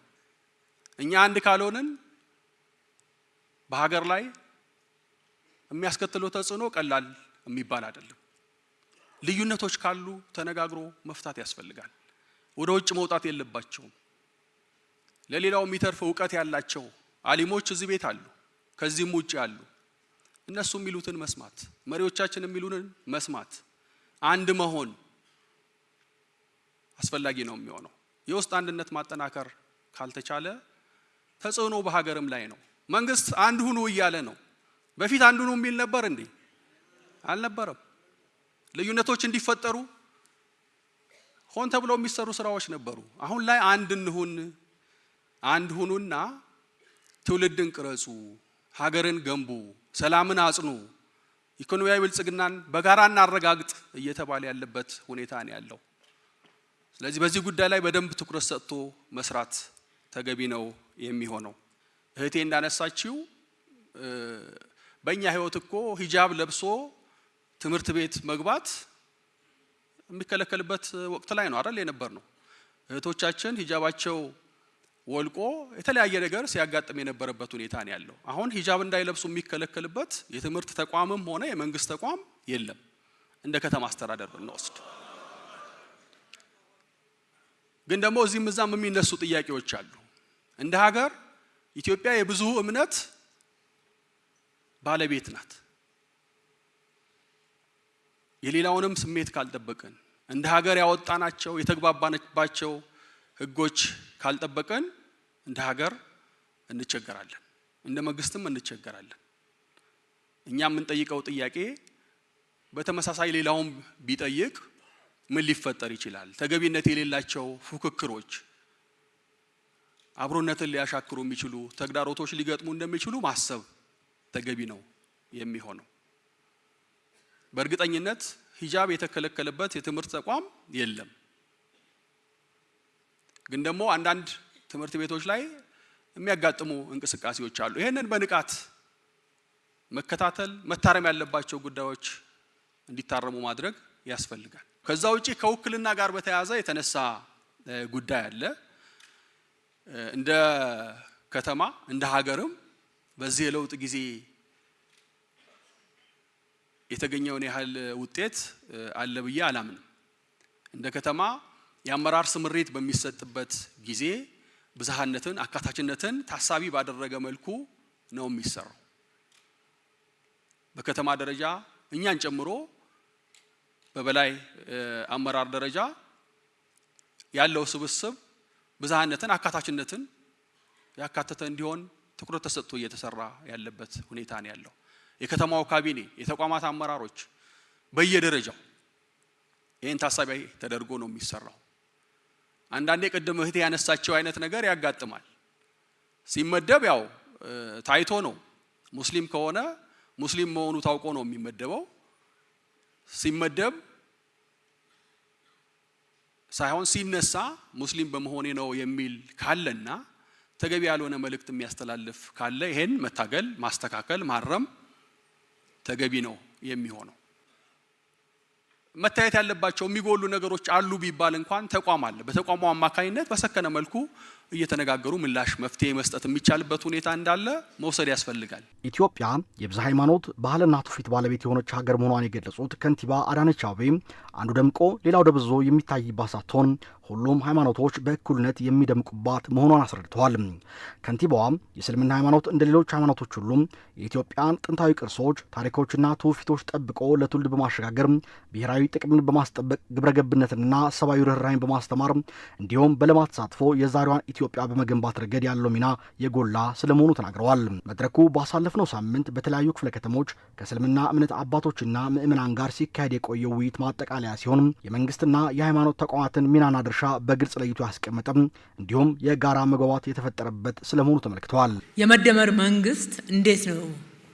እኛ አንድ ካልሆንን በሀገር ላይ የሚያስከትለው ተጽዕኖ ቀላል የሚባል አይደለም። ልዩነቶች ካሉ ተነጋግሮ መፍታት ያስፈልጋል። ወደ ውጭ መውጣት የለባቸውም። ለሌላው የሚተርፍ እውቀት ያላቸው አሊሞች እዚህ ቤት አሉ፣ ከዚህም ውጭ አሉ። እነሱ የሚሉትን መስማት፣ መሪዎቻችን የሚሉንን መስማት፣ አንድ መሆን አስፈላጊ ነው የሚሆነው። የውስጥ አንድነት ማጠናከር ካልተቻለ ተጽዕኖ በሀገርም ላይ ነው። መንግስት አንድ ሁኑ እያለ ነው። በፊት አንድ ሁኑ የሚል ነበር እንዴ? አልነበረም። ልዩነቶች እንዲፈጠሩ ሆን ተብለው የሚሰሩ ስራዎች ነበሩ። አሁን ላይ አንድ እንሁን፣ አንድ ሁኑና ትውልድን ቅረጹ፣ ሀገርን ገንቡ፣ ሰላምን አጽኑ፣ ኢኮኖሚያዊ ብልጽግናን በጋራ እናረጋግጥ እየተባለ ያለበት ሁኔታ ነው ያለው። ስለዚህ በዚህ ጉዳይ ላይ በደንብ ትኩረት ሰጥቶ መስራት ተገቢ ነው የሚሆነው። እህቴ እንዳነሳችው በእኛ ህይወት እኮ ሂጃብ ለብሶ ትምህርት ቤት መግባት የሚከለከልበት ወቅት ላይ ነው አይደል የነበር ነው። እህቶቻችን ሂጃባቸው ወልቆ የተለያየ ነገር ሲያጋጥም የነበረበት ሁኔታ ነው ያለው። አሁን ሂጃብ እንዳይለብሱ የሚከለከልበት የትምህርት ተቋምም ሆነ የመንግስት ተቋም የለም። እንደ ከተማ አስተዳደር ብንወስድ ግን ደግሞ እዚህም እዛም የሚነሱ ጥያቄዎች አሉ። እንደ ሀገር ኢትዮጵያ የብዙ እምነት ባለቤት ናት። የሌላውንም ስሜት ካልጠበቅን እንደ ሀገር ያወጣናቸው የተግባባንባቸው ህጎች ካልጠበቅን እንደ ሀገር እንቸገራለን፣ እንደ መንግስትም እንቸገራለን። እኛ የምንጠይቀው ጥያቄ በተመሳሳይ ሌላውም ቢጠይቅ ምን ሊፈጠር ይችላል? ተገቢነት የሌላቸው ፉክክሮች፣ አብሮነትን ሊያሻክሩ የሚችሉ ተግዳሮቶች ሊገጥሙ እንደሚችሉ ማሰብ ተገቢ ነው የሚሆነው። በእርግጠኝነት ሂጃብ የተከለከለበት የትምህርት ተቋም የለም። ግን ደግሞ አንዳንድ ትምህርት ቤቶች ላይ የሚያጋጥሙ እንቅስቃሴዎች አሉ። ይሄንን በንቃት መከታተል፣ መታረም ያለባቸው ጉዳዮች እንዲታረሙ ማድረግ ያስፈልጋል። ከዛ ውጪ ከውክልና ጋር በተያያዘ የተነሳ ጉዳይ አለ። እንደ ከተማ እንደ ሀገርም በዚህ የለውጥ ጊዜ የተገኘውን ያህል ውጤት አለ ብዬ አላምንም። እንደ ከተማ የአመራር ስምሪት በሚሰጥበት ጊዜ ብዝሃነትን፣ አካታችነትን ታሳቢ ባደረገ መልኩ ነው የሚሰራው። በከተማ ደረጃ እኛን ጨምሮ በበላይ አመራር ደረጃ ያለው ስብስብ ብዝሃነትን፣ አካታችነትን ያካተተ እንዲሆን ትኩረት ተሰጥቶ እየተሰራ ያለበት ሁኔታ ነው ያለው። የከተማው ካቢኔ፣ የተቋማት አመራሮች በየደረጃው ይህን ታሳቢ ተደርጎ ነው የሚሰራው። አንዳንዴ ቅድም እህቴ ያነሳቸው አይነት ነገር ያጋጥማል። ሲመደብ ያው ታይቶ ነው። ሙስሊም ከሆነ ሙስሊም መሆኑ ታውቆ ነው የሚመደበው። ሲመደብ ሳይሆን ሲነሳ ሙስሊም በመሆኔ ነው የሚል ካለና ተገቢ ያልሆነ መልእክት የሚያስተላልፍ ካለ ይሄን መታገል፣ ማስተካከል፣ ማረም ተገቢ ነው የሚሆነው። መታየት ያለባቸው የሚጎሉ ነገሮች አሉ ቢባል እንኳን ተቋም አለ። በተቋሙ አማካኝነት በሰከነ መልኩ እየተነጋገሩ ምላሽ መፍትሄ መስጠት የሚቻልበት ሁኔታ እንዳለ መውሰድ ያስፈልጋል። ኢትዮጵያ የብዝሃ ሃይማኖት ባህልና ትውፊት ባለቤት የሆነች ሀገር መሆኗን የገለጹት ከንቲባ አዳነች አቤቤ አንዱ ደምቆ ሌላው ደብዞ የሚታይባት ሳትሆን ሁሉም ሃይማኖቶች በእኩልነት የሚደምቁባት መሆኗን አስረድተዋል። ከንቲባዋ የእስልምና ሃይማኖት እንደ ሌሎች ሃይማኖቶች ሁሉም የኢትዮጵያን ጥንታዊ ቅርሶች፣ ታሪኮችና ትውፊቶች ጠብቆ ለትውልድ በማሸጋገር ብሔራዊ ጥቅምን በማስጠበቅ ግብረገብነትንና ሰብአዊ ርኅራኄን በማስተማር እንዲሁም በልማት ተሳትፎ የዛሬዋን ኢትዮጵያ በመገንባት ረገድ ያለው ሚና የጎላ ስለመሆኑ ተናግረዋል። መድረኩ ባሳለፍነው ሳምንት በተለያዩ ክፍለ ከተሞች ከእስልምና እምነት አባቶችና ምዕመናን ጋር ሲካሄድ የቆየው ውይይት ማጠቃለያ ሲሆን የመንግስትና የሃይማኖት ተቋማትን ሚናና ድርሻ በግልጽ ለይቶ ያስቀመጠም እንዲሁም የጋራ መግባባት የተፈጠረበት ስለመሆኑ ተመልክተዋል። የመደመር መንግስት እንዴት ነው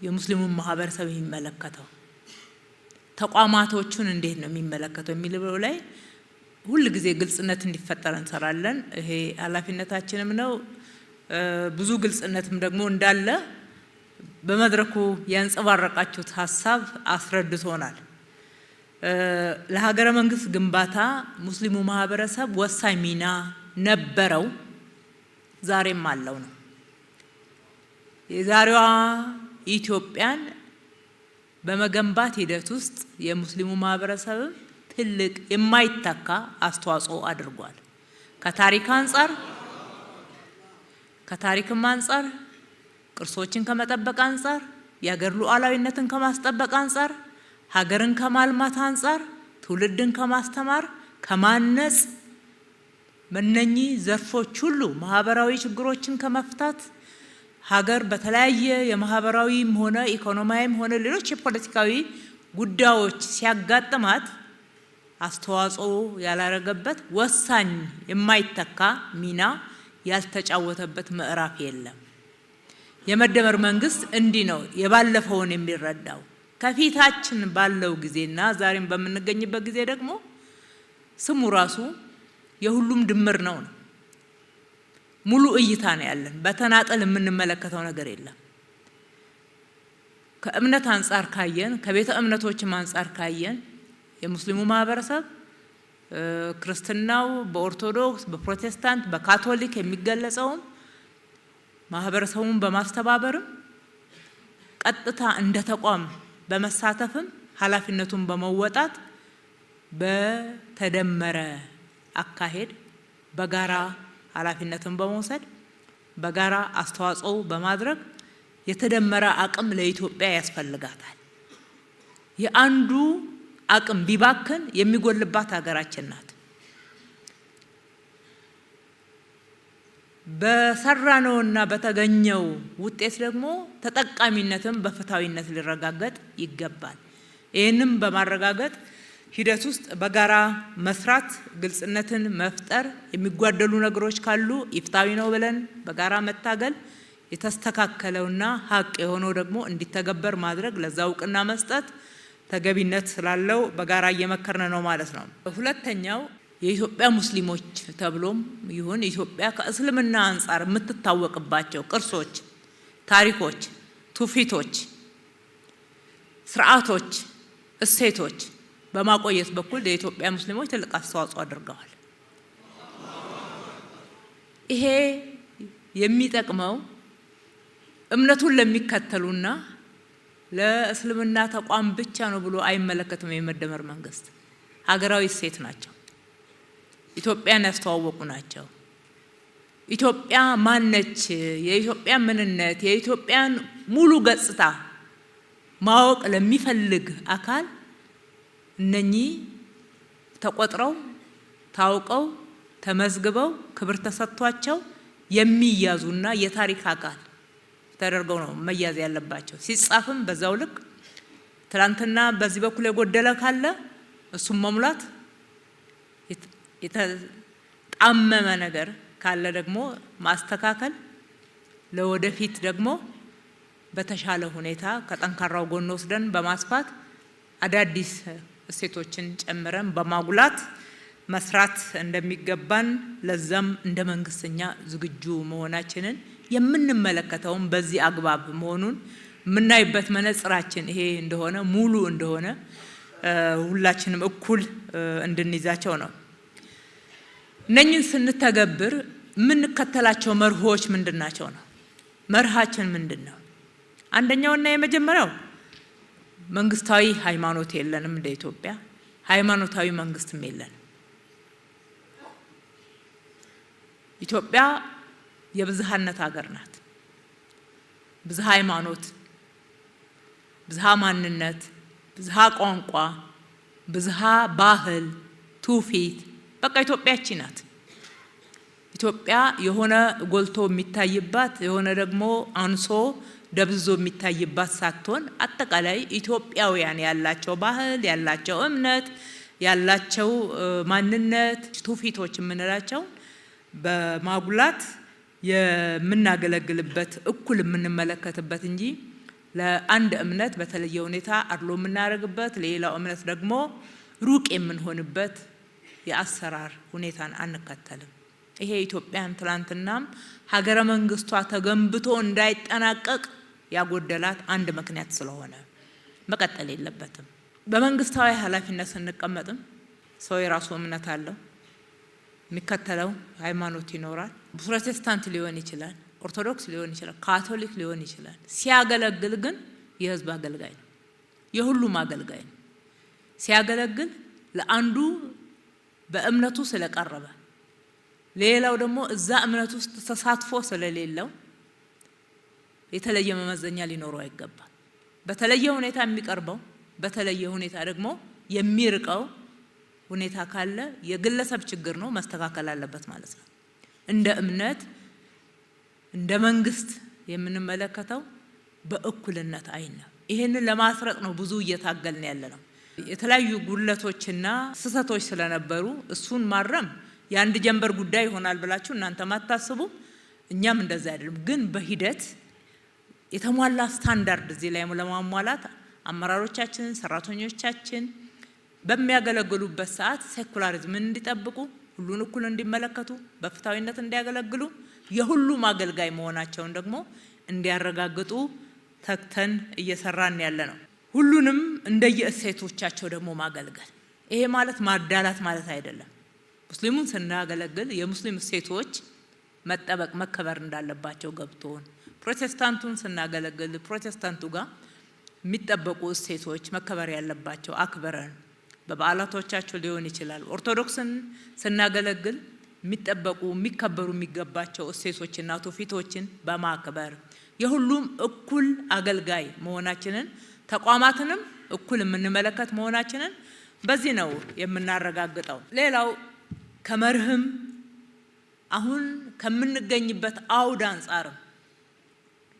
የሙስሊሙን ማህበረሰብ የሚመለከተው፣ ተቋማቶቹን እንዴት ነው የሚመለከተው የሚለው ላይ ሁሉ ጊዜ ግልጽነት እንዲፈጠር እንሰራለን። ይሄ ኃላፊነታችንም ነው። ብዙ ግልጽነትም ደግሞ እንዳለ በመድረኩ ያንጸባረቃችሁት ሀሳብ አስረድቶናል። ለሀገረ መንግስት ግንባታ ሙስሊሙ ማህበረሰብ ወሳኝ ሚና ነበረው፣ ዛሬም አለው ነው። የዛሬዋ ኢትዮጵያን በመገንባት ሂደት ውስጥ የሙስሊሙ ማህበረሰብ ትልቅ የማይተካ አስተዋጽኦ አድርጓል። ከታሪክም አንጻር ቅርሶችን ከመጠበቅ አንጻር፣ የሀገር ሉዓላዊነትን ከማስጠበቅ አንጻር፣ ሀገርን ከማልማት አንጻር፣ ትውልድን ከማስተማር ከማነጽ፣ በእነኚህ ዘርፎች ሁሉ ማህበራዊ ችግሮችን ከመፍታት ሀገር በተለያየ የማህበራዊም ሆነ ኢኮኖሚያዊም ሆነ ሌሎች የፖለቲካዊ ጉዳዮች ሲያጋጥማት አስተዋጽኦ ያላረገበት ወሳኝ የማይተካ ሚና ያልተጫወተበት ምዕራፍ የለም። የመደመር መንግስት እንዲህ ነው የባለፈውን የሚረዳው። ከፊታችን ባለው ጊዜና ዛሬም በምንገኝበት ጊዜ ደግሞ ስሙ ራሱ የሁሉም ድምር ነው። ሙሉ እይታ ነው ያለን። በተናጠል የምንመለከተው ነገር የለም። ከእምነት አንጻር ካየን፣ ከቤተ እምነቶችም አንጻር ካየን የሙስሊሙ ማህበረሰብ ክርስትናው በኦርቶዶክስ፣ በፕሮቴስታንት፣ በካቶሊክ የሚገለጸውም ማህበረሰቡን በማስተባበርም ቀጥታ እንደ ተቋም በመሳተፍም ኃላፊነቱን በመወጣት በተደመረ አካሄድ በጋራ ኃላፊነትን በመውሰድ በጋራ አስተዋጽኦ በማድረግ የተደመረ አቅም ለኢትዮጵያ ያስፈልጋታል። የአንዱ አቅም ቢባክን የሚጎልባት ሀገራችን ናት። በሰራነውና በተገኘው ውጤት ደግሞ ተጠቃሚነትን በፍትሃዊነት ሊረጋገጥ ይገባል። ይህንም በማረጋገጥ ሂደት ውስጥ በጋራ መስራት፣ ግልጽነትን መፍጠር፣ የሚጓደሉ ነገሮች ካሉ ኢፍትሃዊ ነው ብለን በጋራ መታገል፣ የተስተካከለውና ሀቅ የሆነው ደግሞ እንዲተገበር ማድረግ ለዛ እውቅና መስጠት ተገቢነት ስላለው በጋራ እየመከርን ነው ማለት ነው። ሁለተኛው የኢትዮጵያ ሙስሊሞች ተብሎም ይሁን ኢትዮጵያ ከእስልምና አንፃር የምትታወቅባቸው ቅርሶች፣ ታሪኮች፣ ትውፊቶች፣ ስርዓቶች፣ እሴቶች በማቆየት በኩል የኢትዮጵያ ሙስሊሞች ትልቅ አስተዋጽኦ አድርገዋል። ይሄ የሚጠቅመው እምነቱን ለሚከተሉና ለእስልምና ተቋም ብቻ ነው ብሎ አይመለከትም። የመደመር መንግስት ሀገራዊ እሴት ናቸው። ኢትዮጵያን ያስተዋወቁ ናቸው። ኢትዮጵያ ማነች? የኢትዮጵያ ምንነት፣ የኢትዮጵያን ሙሉ ገጽታ ማወቅ ለሚፈልግ አካል እነኚህ ተቆጥረው ታውቀው ተመዝግበው ክብር ተሰጥቷቸው የሚያዙና የታሪክ አካል ተደርገው ነው መያዝ ያለባቸው። ሲጻፍም በዛው ልክ ትላንትና በዚህ በኩል የጎደለ ካለ እሱም መሙላት፣ የተጣመመ ነገር ካለ ደግሞ ማስተካከል፣ ለወደፊት ደግሞ በተሻለ ሁኔታ ከጠንካራው ጎን ወስደን በማስፋት አዳዲስ እሴቶችን ጨምረን በማጉላት መስራት እንደሚገባን ለዛም እንደ መንግስተኛ ዝግጁ መሆናችንን የምንመለከተውም በዚህ አግባብ መሆኑን የምናይበት መነጽራችን ይሄ እንደሆነ ሙሉ እንደሆነ ሁላችንም እኩል እንድንይዛቸው ነው። እነኝን ስንተገብር የምንከተላቸው መርሆች ምንድናቸው ነው? መርሃችን ምንድነው? አንደኛውና የመጀመሪያው መንግስታዊ ሃይማኖት የለንም። እንደ ኢትዮጵያ ሃይማኖታዊ መንግስትም የለንም። ኢትዮጵያ የብዝሃነት ሀገር ናት። ብዝሃ ሃይማኖት፣ ብዝሃ ማንነት፣ ብዝሃ ቋንቋ፣ ብዝሃ ባህል፣ ትውፊት በቃ ኢትዮጵያቺ ናት። ኢትዮጵያ የሆነ ጎልቶ የሚታይባት የሆነ ደግሞ አንሶ ደብዝዞ የሚታይባት ሳትሆን አጠቃላይ ኢትዮጵያውያን ያላቸው ባህል፣ ያላቸው እምነት፣ ያላቸው ማንነት፣ ትውፊቶች የምንላቸው በማጉላት የምናገለግልበት እኩል የምንመለከትበት እንጂ ለአንድ እምነት በተለየ ሁኔታ አድሎ የምናደርግበት ለሌላው እምነት ደግሞ ሩቅ የምንሆንበት የአሰራር ሁኔታን አንከተልም። ይሄ ኢትዮጵያን ትላንትናም ሀገረ መንግስቷ ተገንብቶ እንዳይጠናቀቅ ያጎደላት አንድ ምክንያት ስለሆነ መቀጠል የለበትም። በመንግስታዊ ኃላፊነት ስንቀመጥም ሰው የራሱ እምነት አለው፣ የሚከተለው ሃይማኖት ይኖራል። ፕሮቴስታንት ሊሆን ይችላል፣ ኦርቶዶክስ ሊሆን ይችላል፣ ካቶሊክ ሊሆን ይችላል። ሲያገለግል ግን የህዝብ አገልጋይ ነው፣ የሁሉም አገልጋይ ነው። ሲያገለግል ለአንዱ በእምነቱ ስለቀረበ ሌላው ደግሞ እዛ እምነት ውስጥ ተሳትፎ ስለሌለው የተለየ መመዘኛ ሊኖረው አይገባም። በተለየ ሁኔታ የሚቀርበው በተለየ ሁኔታ ደግሞ የሚርቀው ሁኔታ ካለ የግለሰብ ችግር ነው፣ መስተካከል አለበት ማለት ነው። እንደ እምነት እንደ መንግስት የምንመለከተው በእኩልነት አይን ነው። ይሄንን ለማስረጥ ነው ብዙ እየታገልን ያለ ነው። የተለያዩ ጉድለቶችና ስህተቶች ስለነበሩ እሱን ማረም የአንድ ጀንበር ጉዳይ ይሆናል ብላችሁ እናንተ ማታስቡ፣ እኛም እንደዛ አይደለም። ግን በሂደት የተሟላ ስታንዳርድ እዚህ ላይ ለማሟላት አመራሮቻችን፣ ሰራተኞቻችን በሚያገለግሉበት ሰዓት ሴኩላሪዝምን እንዲጠብቁ፣ ሁሉን እኩል እንዲመለከቱ፣ በፍትሃዊነት እንዲያገለግሉ፣ የሁሉም አገልጋይ መሆናቸውን ደግሞ እንዲያረጋግጡ ተግተን እየሰራን ያለ ነው። ሁሉንም እንደየእሴቶቻቸው ደግሞ ማገልገል። ይሄ ማለት ማዳላት ማለት አይደለም። ሙስሊሙን ስናገለግል የሙስሊም እሴቶች መጠበቅ መከበር እንዳለባቸው ገብቶን፣ ፕሮቴስታንቱን ስናገለግል ፕሮቴስታንቱ ጋር የሚጠበቁ እሴቶች መከበር ያለባቸው አክብረን በበዓላቶቻቸው ሊሆን ይችላል። ኦርቶዶክስን ስናገለግል የሚጠበቁ የሚከበሩ የሚገባቸው እሴቶችና ትውፊቶችን በማክበር የሁሉም እኩል አገልጋይ መሆናችንን ተቋማትንም እኩል የምንመለከት መሆናችንን በዚህ ነው የምናረጋግጠው። ሌላው ከመርህም አሁን ከምንገኝበት አውድ አንጻርም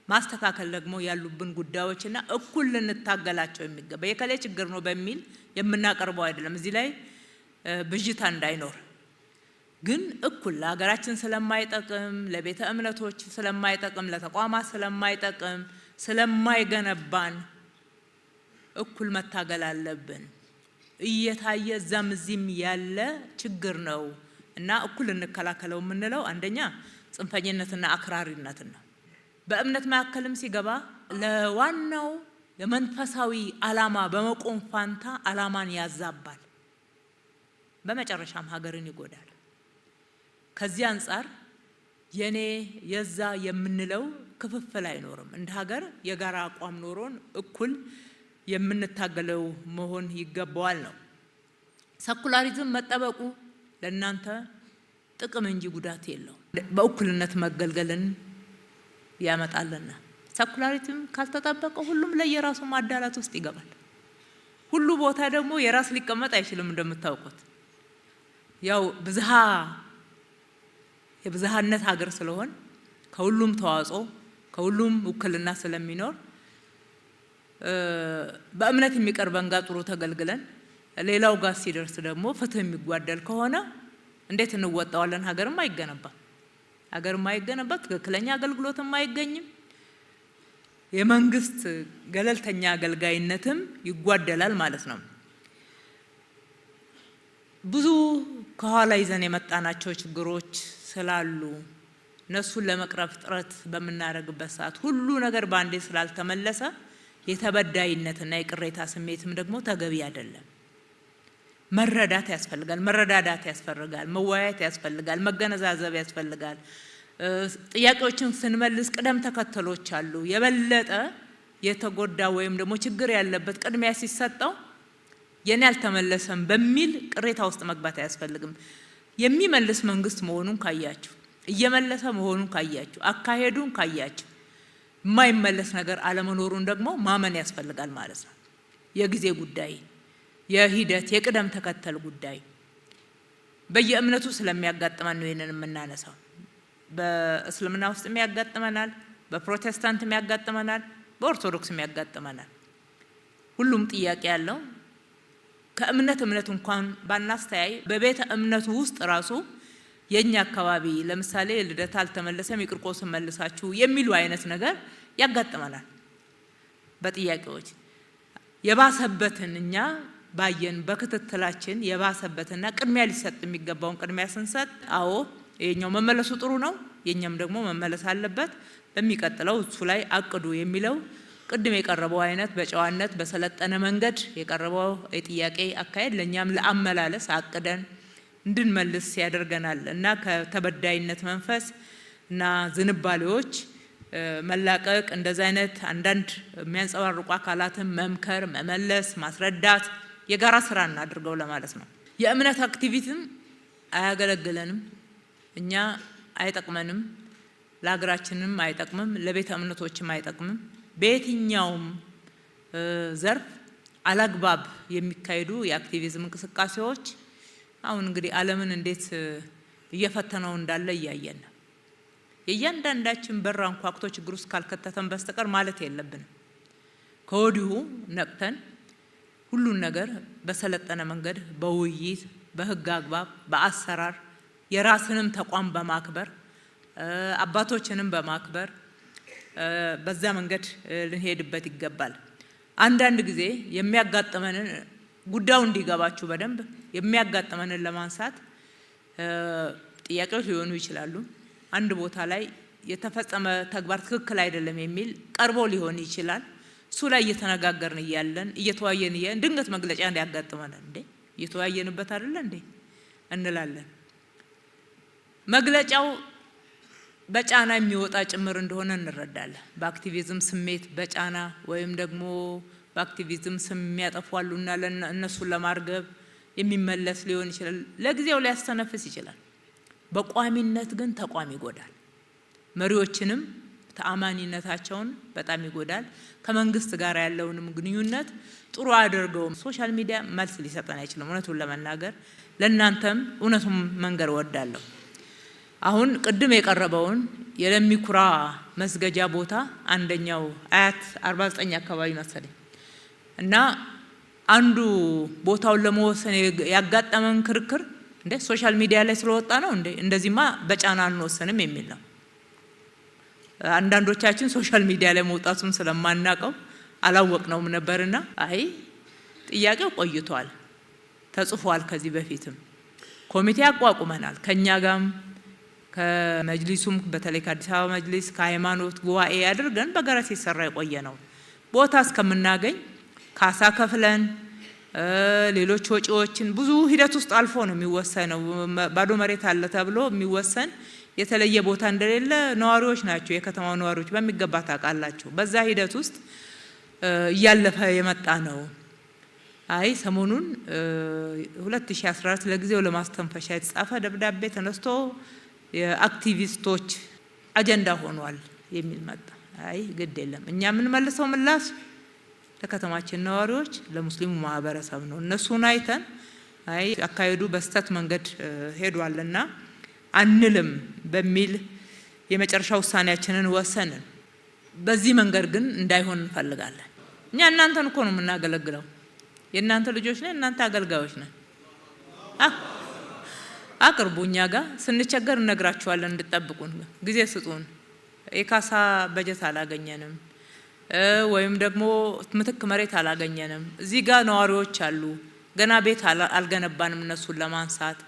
ማስተካከል ደግሞ ያሉብን ጉዳዮችና እኩል ልንታገላቸው የሚገባ የከሌ ችግር ነው በሚል የምናቀርበው አይደለም። እዚህ ላይ ብዥታ እንዳይኖር ግን እኩል ለሀገራችን ስለማይጠቅም ለቤተ እምነቶች ስለማይጠቅም ለተቋማት ስለማይጠቅም ስለማይገነባን እኩል መታገል አለብን። እየታየ እዛም እዚህም ያለ ችግር ነው እና እኩል እንከላከለው የምንለው አንደኛ ጽንፈኝነትና አክራሪነትን ነው። በእምነት መካከልም ሲገባ ለዋናው ለመንፈሳዊ ዓላማ በመቆም ፋንታ ዓላማን ያዛባል፣ በመጨረሻም ሀገርን ይጎዳል። ከዚህ አንፃር የኔ የዛ የምንለው ክፍፍል አይኖርም። እንደ ሀገር የጋራ አቋም ኖሮን እኩል የምንታገለው መሆን ይገባዋል ነው። ሰኩላሪዝም መጠበቁ ለእናንተ ጥቅም እንጂ ጉዳት የለውም። በእኩልነት መገልገልን ያመጣልና ሰኩላሪዝም ካልተጠበቀ ሁሉም ለየራሱ ማዳላት ውስጥ ይገባል። ሁሉ ቦታ ደግሞ የራስ ሊቀመጥ አይችልም። እንደምታውቁት ያው የብዝሃነት ሀገር ስለሆን ከሁሉም ተዋጽኦ ከሁሉም ውክልና ስለሚኖር በእምነት የሚቀርበን ጋር ጥሩ ተገልግለን ሌላው ጋር ሲደርስ ደግሞ ፍትህ የሚጓደል ከሆነ እንዴት እንወጣዋለን? ሀገርም አይገነባም። ሀገርም አይገነባ፣ ትክክለኛ አገልግሎትም አይገኝም። የመንግስት ገለልተኛ አገልጋይነትም ይጓደላል ማለት ነው። ብዙ ከኋላ ይዘን የመጣናቸው ችግሮች ስላሉ እነሱን ለመቅረፍ ጥረት በምናደርግበት ሰዓት ሁሉ ነገር ባንዴ ስላልተመለሰ የተበዳይነትና የቅሬታ ስሜትም ደግሞ ተገቢ አይደለም። መረዳት ያስፈልጋል፣ መረዳዳት ያስፈልጋል፣ መወያየት ያስፈልጋል፣ መገነዛዘብ ያስፈልጋል። ጥያቄዎችን ስንመልስ ቅደም ተከተሎች አሉ። የበለጠ የተጎዳ ወይም ደግሞ ችግር ያለበት ቅድሚያ ሲሰጠው የኔ አልተመለሰም በሚል ቅሬታ ውስጥ መግባት አያስፈልግም። የሚመልስ መንግስት መሆኑን ካያችሁ፣ እየመለሰ መሆኑን ካያችሁ፣ አካሄዱን ካያችሁ፣ የማይመለስ ነገር አለመኖሩን ደግሞ ማመን ያስፈልጋል ማለት ነው። የጊዜ ጉዳይ፣ የሂደት የቅደም ተከተል ጉዳይ በየእምነቱ ስለሚያጋጥመን ነው ይሄንን የምናነሳው። በእስልምና ውስጥ የሚያጋጥመናል፣ በፕሮቴስታንት የሚያጋጥመናል፣ በኦርቶዶክስ የሚያጋጥመናል። ሁሉም ጥያቄ ያለው ከእምነት እንኳን ባናስተያይ በቤተ እምነቱ ውስጥ ራሱ የኛ አካባቢ ለምሳሌ ልደታ አልተመለሰም ይቅርቆስን መልሳችሁ የሚሉ አይነት ነገር ያጋጥመናል። በጥያቄዎች የባሰበትን እኛ ባየን በክትትላችን የባሰበትና ቅድሚያ ሊሰጥ የሚገባውን ቅድሚያ ስንሰጥ አዎ የኛው መመለሱ ጥሩ ነው፣ የኛም ደግሞ መመለስ አለበት፣ በሚቀጥለው እሱ ላይ አቅዱ የሚለው ቅድም የቀረበው አይነት በጨዋነት በሰለጠነ መንገድ የቀረበው የጥያቄ አካሄድ ለኛም ለአመላለስ አቅደን እንድንመልስ ያደርገናል እና ከተበዳይነት መንፈስ እና ዝንባሌዎች መላቀቅ እንደዛ አይነት አንዳንድ የሚያንጸባርቁ አካላትን መምከር፣ መመለስ፣ ማስረዳት የጋራ ስራ እናድርገው ለማለት ነው። የእምነት አክቲቪዝም አያገለግለንም፣ እኛ አይጠቅመንም፣ ለሀገራችንም አይጠቅምም፣ ለቤተ እምነቶችም አይጠቅምም። በየትኛውም ዘርፍ አላግባብ የሚካሄዱ የአክቲቪዝም እንቅስቃሴዎች አሁን እንግዲህ ዓለምን እንዴት እየፈተነው እንዳለ እያየን ነው። የእያንዳንዳችን በር አንኳኩቶ ችግር ውስጥ ካልከተተን በስተቀር ማለት የለብንም። ከወዲሁ ነቅተን ሁሉን ነገር በሰለጠነ መንገድ በውይይት በህግ አግባብ በአሰራር የራስንም ተቋም በማክበር አባቶችንም በማክበር በዛ መንገድ ልንሄድበት ይገባል። አንዳንድ ጊዜ የሚያጋጥመንን ጉዳዩ እንዲገባችሁ በደንብ የሚያጋጥመንን ለማንሳት ጥያቄዎች ሊሆኑ ይችላሉ። አንድ ቦታ ላይ የተፈጸመ ተግባር ትክክል አይደለም የሚል ቀርቦ ሊሆን ይችላል። እሱ ላይ እየተነጋገርን እያለን እየተወያየን እያለን ድንገት መግለጫ እንዲያጋጥመናል። እንዴ እየተወያየንበት አይደለ እንዴ እንላለን። መግለጫው በጫና የሚወጣ ጭምር እንደሆነ እንረዳለን። በአክቲቪዝም ስሜት በጫና ወይም ደግሞ በአክቲቪዝም ስም የሚያጠፋሉና እነሱን ለማርገብ የሚመለስ ሊሆን ይችላል። ለጊዜው ሊያስተነፍስ ይችላል። በቋሚነት ግን ተቋም ይጎዳል። መሪዎችንም ተአማኒነታቸውን በጣም ይጎዳል። ከመንግስት ጋር ያለውንም ግንኙነት ጥሩ አድርገው ሶሻል ሚዲያ መልስ ሊሰጠን አይችልም። እውነቱን ለመናገር ለእናንተም እውነቱን መንገር እወዳለሁ። አሁን ቅድም የቀረበውን የለሚኩራ መስገጃ ቦታ አንደኛው አያት 49 አካባቢ መሰለኝ እና አንዱ ቦታውን ለመወሰን ያጋጠመን ክርክር እንደ ሶሻል ሚዲያ ላይ ስለወጣ ነው እንደ እንደዚህማ በጫና አንወሰንም የሚል ነው። አንዳንዶቻችን ሶሻል ሚዲያ ላይ መውጣቱን ስለማናቀው አላወቅነውም ነበርና አይ ጥያቄው ቆይቷል፣ ተጽፏል። ከዚህ በፊትም ኮሚቴ አቋቁመናል ከኛ ጋርም ከመጅሊሱም በተለይ ከአዲስ አበባ መጅሊስ ከሃይማኖት ጉባኤ አድርገን በጋራ ሲሰራ የቆየ ነው። ቦታ እስከምናገኝ ካሳ ከፍለን ሌሎች ወጪዎችን ብዙ ሂደት ውስጥ አልፎ ነው የሚወሰነው። ባዶ መሬት አለ ተብሎ የሚወሰን የተለየ ቦታ እንደሌለ ነዋሪዎች ናቸው የከተማው ነዋሪዎች በሚገባ ታውቃላችሁ። በዛ ሂደት ውስጥ እያለፈ የመጣ ነው። አይ ሰሞኑን 2014 ለጊዜው ለማስተንፈሻ የተጻፈ ደብዳቤ ተነስቶ የአክቲቪስቶች አጀንዳ ሆኗል የሚል መጣ። አይ ግድ የለም እኛ ምን መልሰው ምላሽ ለከተማችን ነዋሪዎች ለሙስሊሙ ማህበረሰብ ነው። እነሱን አይተን አይ አካሄዱ በስተት መንገድ ሄዷልና አንልም በሚል የመጨረሻ ውሳኔያችንን ወሰንን። በዚህ መንገድ ግን እንዳይሆን እንፈልጋለን። እኛ እናንተን እኮ ነው የምናገለግለው። የእናንተ ልጆች ነን፣ እናንተ አገልጋዮች ነን። አቅርቡ፣ እኛ ጋር ስንቸገር እነግራችኋለን። እንድጠብቁን ጊዜ ስጡን። የካሳ በጀት አላገኘንም ወይም ደግሞ ምትክ መሬት አላገኘንም። እዚህ ጋር ነዋሪዎች አሉ፣ ገና ቤት አልገነባንም እነሱን ለማንሳት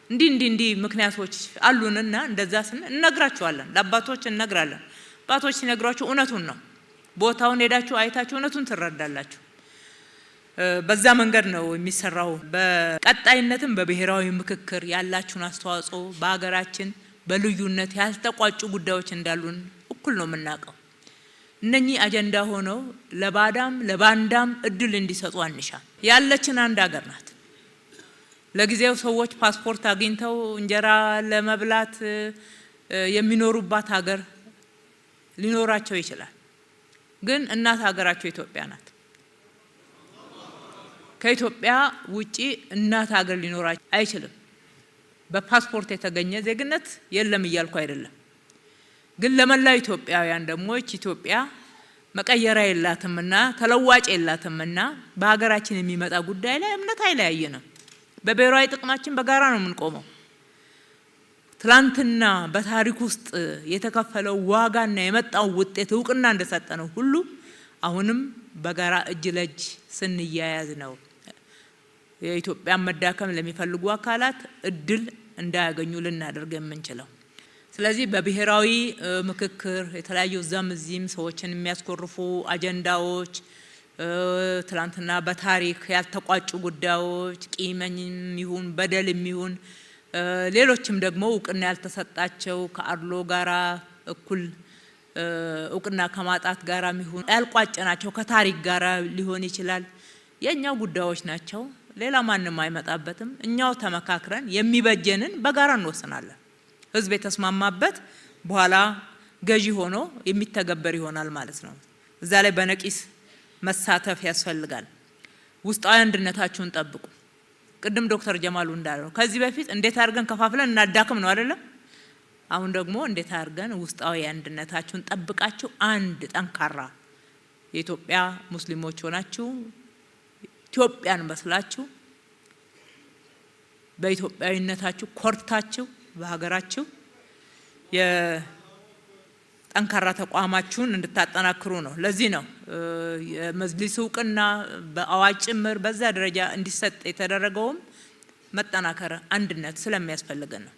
እንዲህ ምክንያቶች አሉንና እንደዛ እነግራችኋለን። ለአባቶች እነግራለን። አባቶች ሲነግሯችሁ እውነቱን ነው። ቦታውን ሄዳችሁ አይታችሁ እውነቱን ትረዳላችሁ። በዛ መንገድ ነው የሚሰራው። በቀጣይነትም በብሔራዊ ምክክር ያላችሁን አስተዋጽኦ በሀገራችን በልዩነት ያልተቋጩ ጉዳዮች እንዳሉን እኩል ነው የምናውቀው። እነኚህ አጀንዳ ሆነው ለባዳም ለባንዳም እድል እንዲሰጡ አንሻ። ያለችን አንድ ሀገር ናት። ለጊዜው ሰዎች ፓስፖርት አግኝተው እንጀራ ለመብላት የሚኖሩባት ሀገር ሊኖራቸው ይችላል። ግን እናት ሀገራቸው ኢትዮጵያ ናት። ከኢትዮጵያ ውጪ እናት ሀገር ሊኖራቸው አይችልም። በፓስፖርት የተገኘ ዜግነት የለም እያልኩ አይደለም። ግን ለመላው ኢትዮጵያውያን ደግሞ ኢትዮጵያ መቀየሪያ የላትምና ተለዋጭ የላትምና በሀገራችን የሚመጣ ጉዳይ ላይ እምነት አይለያየንም። በብሔራዊ ጥቅማችን በጋራ ነው የምንቆመው። ትላንትና በታሪክ ውስጥ የተከፈለው ዋጋና የመጣው ውጤት እውቅና እንደሰጠነው ሁሉ አሁንም በጋራ እጅ ለእጅ ስንያያዝ ነው የኢትዮጵያን መዳከም ለሚፈልጉ አካላት እድል እንዳያገኙ ልናደርግ የምንችለው። ስለዚህ በብሔራዊ ምክክር የተለያዩ እዛም እዚህም ሰዎችን የሚያስኮርፉ አጀንዳዎች፣ ትላንትና በታሪክ ያልተቋጩ ጉዳዮች፣ ቂመኝም ይሁን በደልም ይሁን ሌሎችም ደግሞ እውቅና ያልተሰጣቸው ከአድሎ ጋራ እኩል እውቅና ከማጣት ጋራም ይሁን ያልቋጨናቸው ከታሪክ ጋራ ሊሆን ይችላል። የኛው ጉዳዮች ናቸው። ሌላ ማንም አይመጣበትም። እኛው ተመካክረን የሚበጀንን በጋራ እንወስናለን። ህዝብ የተስማማበት በኋላ ገዢ ሆኖ የሚተገበር ይሆናል ማለት ነው። እዛ ላይ በነቂስ መሳተፍ ያስፈልጋል። ውስጣዊ አንድነታችሁን ጠብቁ። ቅድም ዶክተር ጀማሉ እንዳለው ከዚህ በፊት እንዴት አድርገን ከፋፍለን እናዳክም ነው አይደለም? አሁን ደግሞ እንዴት አድርገን ውስጣዊ አንድነታችሁን ጠብቃችሁ አንድ ጠንካራ የኢትዮጵያ ሙስሊሞች ሆናችሁ ኢትዮጵያን መስላችሁ በኢትዮጵያዊነታችሁ ኮርታችሁ በሀገራችሁ የጠንካራ ተቋማችሁን እንድታጠናክሩ ነው። ለዚህ ነው የመጅሊስ እውቅና በአዋጅ ጭምር በዛ ደረጃ እንዲሰጥ የተደረገውም መጠናከር አንድነት ስለሚያስፈልገን ነው።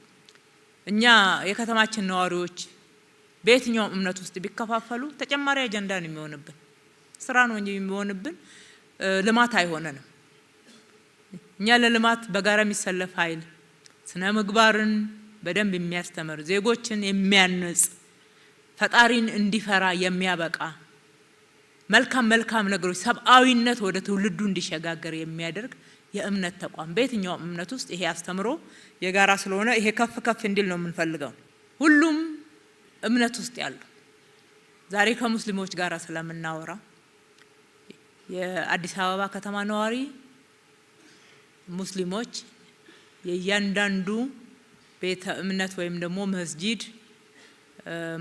እኛ የከተማችን ነዋሪዎች በየትኛው እምነት ውስጥ ቢከፋፈሉ ተጨማሪ አጀንዳ ነው የሚሆንብን፣ ስራ ነው እንጂ የሚሆንብን ልማት አይሆነንም። እኛ ለልማት በጋራ የሚሰለፍ ኃይል ስነ ምግባርን በደንብ የሚያስተምር ዜጎችን የሚያንጽ ፈጣሪን እንዲፈራ የሚያበቃ መልካም ነገሮች ሰብአዊነት ወደ ትውልዱ እንዲሸጋገር የሚያደርግ የእምነት ተቋም በየትኛው እምነት ውስጥ ይሄ አስተምሮ የጋራ ስለሆነ ይሄ ከፍ እንዲል ነው የምንፈልገው። ሁሉም እምነት ውስጥ ያሉ ዛሬ ከሙስሊሞች ጋር ስለምናወራ የአዲስ አበባ ከተማ ነዋሪ ሙስሊሞች የእያንዳንዱ ቤተ እምነት ወይም ደግሞ መስጂድ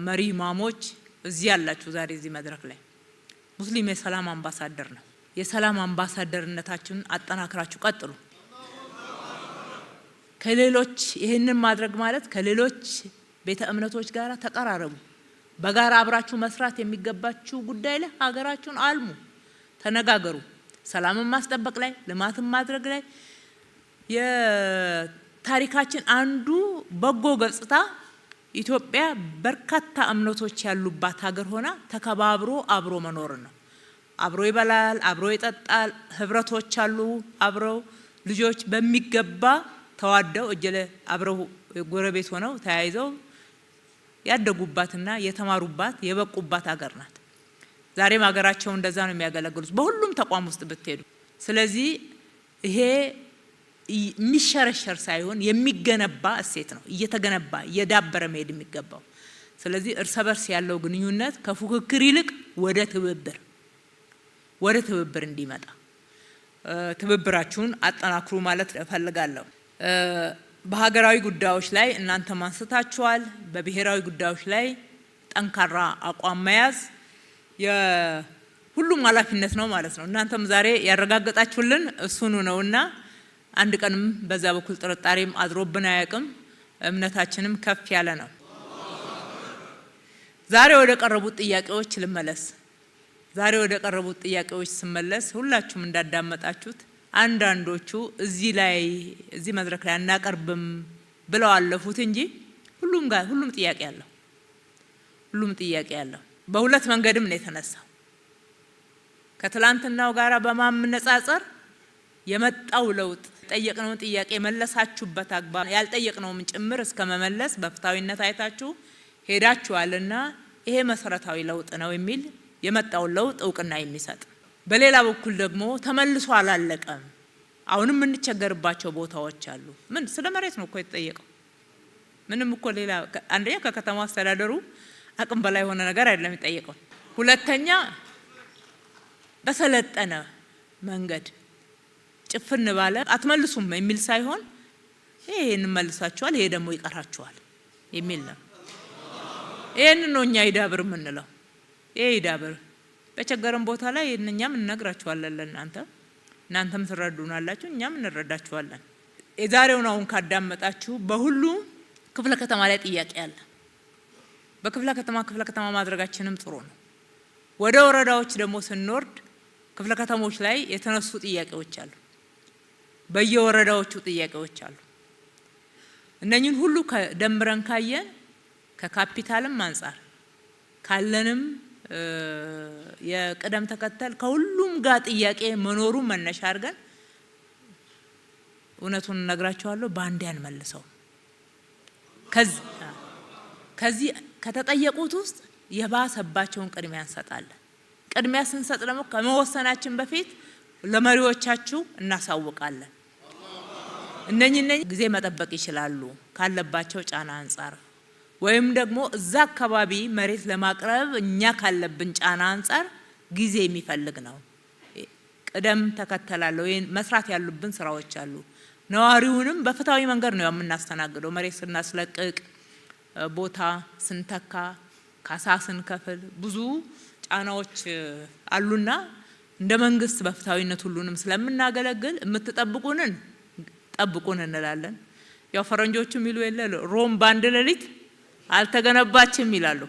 መሪ ኢማሞች እዚህ ያላችሁ ዛሬ እዚህ መድረክ ላይ ሙስሊም የሰላም አምባሳደር ነው። የሰላም አምባሳደርነታችሁን አጠናክራችሁ ቀጥሉ። ከሌሎች ይህንን ማድረግ ማለት ከሌሎች ቤተ እምነቶች ጋር ተቀራረቡ። በጋራ አብራችሁ መስራት የሚገባችሁ ጉዳይ ላይ ሀገራችሁን አልሙ፣ ተነጋገሩ። ሰላምን ማስጠበቅ ላይ፣ ልማትን ማድረግ ላይ የታሪካችን አንዱ በጎ ገጽታ ኢትዮጵያ በርካታ እምነቶች ያሉባት ሀገር ሆና ተከባብሮ አብሮ መኖር ነው። አብሮ ይበላል፣ አብሮ ይጠጣል፣ ህብረቶች አሉ። አብረው ልጆች በሚገባ ተዋደው እጀለ አብረው ጎረቤት ሆነው ተያይዘው ያደጉባትና የተማሩባት የበቁባት ሀገር ናት። ዛሬም ሀገራቸው እንደዛ ነው የሚያገለግሉት በሁሉም ተቋም ውስጥ ብትሄዱ። ስለዚህ ይሄ የሚሸረሸር ሳይሆን የሚገነባ እሴት ነው፣ እየተገነባ እየዳበረ መሄድ የሚገባው። ስለዚህ እርስ በርስ ያለው ግንኙነት ከፉክክር ይልቅ ወደ ትብብር እንዲመጣ ትብብራችሁን አጠናክሩ ማለት እፈልጋለሁ። በሀገራዊ ጉዳዮች ላይ እናንተ ማንስታችኋል። በብሔራዊ ጉዳዮች ላይ ጠንካራ አቋም መያዝ የሁሉም ኃላፊነት ነው ማለት ነው። እናንተም ዛሬ ያረጋገጣችሁልን እሱኑ ነውና አንድ ቀንም በዛ በኩል ጥርጣሬም አድሮብን አያውቅም። እምነታችንም ከፍ ያለ ነው። ዛሬ ወደ ቀረቡት ጥያቄዎች ልመለስ። ዛሬ ወደ ቀረቡት ጥያቄዎች ስመለስ ሁላችሁም እንዳዳመጣችሁት አንዳንዶቹ እዚህ መድረክ ላይ አናቀርብም ብለው አለፉት እንጂ ሁሉም ጥያቄ አለው። በሁለት መንገድም ነው የተነሳው። ከትላንትናው ጋራ በማመነጻጸር የመጣው ለውጥ ጠየቅነውን ጥያቄ መለሳችሁበት አግባብ ያልጠየቅነውም ጭምር እስከመመለስ በፍታዊነት አይታችሁ ሄዳችኋልና ይሄ መሰረታዊ ለውጥ ነው የሚል የመጣው ለውጥ እውቅና የሚሰጥ። በሌላ በኩል ደግሞ ተመልሶ አላለቀም፣ አሁንም እንቸገርባቸው ቦታዎች አሉ። ምን ስለ መሬት ነው እኮ የተጠየቀው። ምንም እኮ ሌላ አንደኛ ከከተማ አስተዳደሩ አቅም በላይ የሆነ ነገር አይደለም የሚጠየቀው። ሁለተኛ በሰለጠነ መንገድ ጭፍን ባለ አትመልሱም የሚል ሳይሆን ይሄን መልሳችኋል፣ ይሄ ደግሞ ይቀራችኋል የሚል ነው። ይሄን ነው እኛ ይዳብር የምንለው። ይሄ ይዳብር በቸገረን ቦታ ላይ እኛም እንነግራችኋለን እናንተም ትረዱናላችሁ፣ እኛም እንረዳችኋለን። የዛሬውን አሁን ካዳመጣችሁ በሁሉ ክፍለ ከተማ ላይ ጥያቄ አለ። በክፍለ ከተማ ማድረጋችንም ጥሩ ነው። ወደ ወረዳዎች ደግሞ ስንወርድ ክፍለ ከተሞች ላይ የተነሱ ጥያቄዎች አሉ፣ በየወረዳዎቹ ጥያቄዎች አሉ። እነኚህን ሁሉ ደምረን ካየን ከካፒታልም አንፃር ካለንም የቅደም ተከተል ከሁሉም ጋር ጥያቄ መኖሩ መነሻ አድርገን እውነቱን እነግራችኋለሁ፣ በአንዴ አንመልሰው። ከዚህ ከተጠየቁት ውስጥ የባሰባቸውን ቅድሚያ እንሰጣለን። ቅድሚያ ስንሰጥ ደግሞ ከመወሰናችን በፊት ለመሪዎቻችሁ እናሳውቃለን። እነኚህ ጊዜ መጠበቅ ይችላሉ ካለባቸው ጫና አንፃር ወይም ደግሞ እዛ አካባቢ መሬት ለማቅረብ እኛ ካለብን ጫና አንፃር ጊዜ የሚፈልግ ነው። ቅደም ተከተላለው። መስራት ያሉብን ስራዎች አሉ። ነዋሪውንም በፍትሃዊ መንገድ ነው የምናስተናግደው። መሬት ስናስለቅቅ፣ ቦታ ስንተካ፣ ካሳ ስንከፍል ብዙ ጫናዎች አሉና እንደ መንግስት በፍትሃዊነት ሁሉንም ስለምናገለግል የምትጠብቁንን ጠብቁን እንላለን። ያው ፈረንጆቹ የሚሉ የለ ሮም በአንድ ሌሊት አልተገነባችም ይላሉ።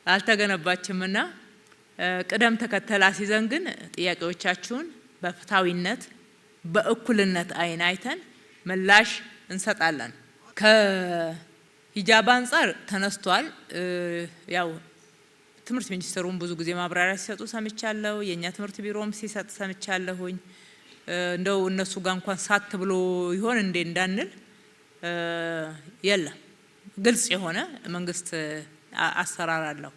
አልተገነባችምና ቅደም ተከተል አስይዘን ግን ጥያቄዎቻችሁን በፍትሃዊነት በእኩልነት አይን አይተን ምላሽ እንሰጣለን። ከሂጃብ አንፃር ተነስቷል። ያው ትምህርት ሚኒስትሩም ብዙ ጊዜ ማብራሪያ ሲሰጡ ሰምቻለሁ። የኛ ትምህርት ቢሮም ሲሰጥ ሰምቻለሁኝ። እንደው እነሱ ጋር እንኳን ሳት ብሎ ይሆን እንዴ እንዳንል የለም። ግልጽ የሆነ መንግስት አሰራር አለው።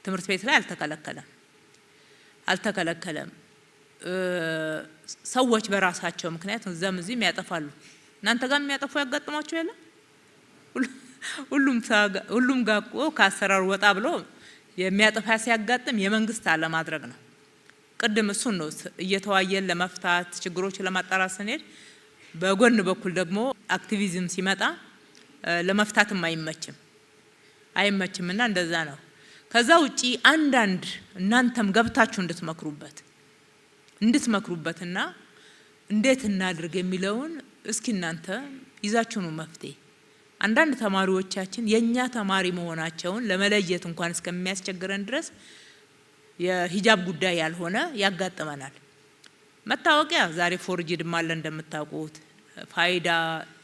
ትምህርት ቤት ላይ አልተከለከለም። ሰዎች በራሳቸው ምክንያት እዛም እዚህም ያጠፋሉ። እናንተ ጋር የሚያጠፉ ያጋጥማችሁ የለም? ሁሉም ጋር እኮ ከአሰራሩ ወጣ ብሎ የሚያጠፋ ሲያጋጥም የመንግስት አለማድረግ ነው። ቅድም እሱን ነው እየተዋየን ለመፍታት ችግሮችን ለማጣራት ስንሄድ፣ በጎን በኩል ደግሞ አክቲቪዝም ሲመጣ ለመፍታትም አይመችምና እንደዛ ነው። ከዛ ውጪ አንዳንድ እናንተም ገብታችሁ እንድትመክሩበትና እንዴት እናድርግ የሚለውን እስኪ እናንተ ይዛችሁ ነው መፍትሄ። አንዳንድ ተማሪዎቻችን የኛ ተማሪ መሆናቸውን ለመለየት እንኳን እስከሚያስቸግረን ድረስ የሂጃብ ጉዳይ ያልሆነ ያጋጥመናል። መታወቂያ ዛሬ ፎርጅድ ማለ እንደምታውቁት ፋይዳ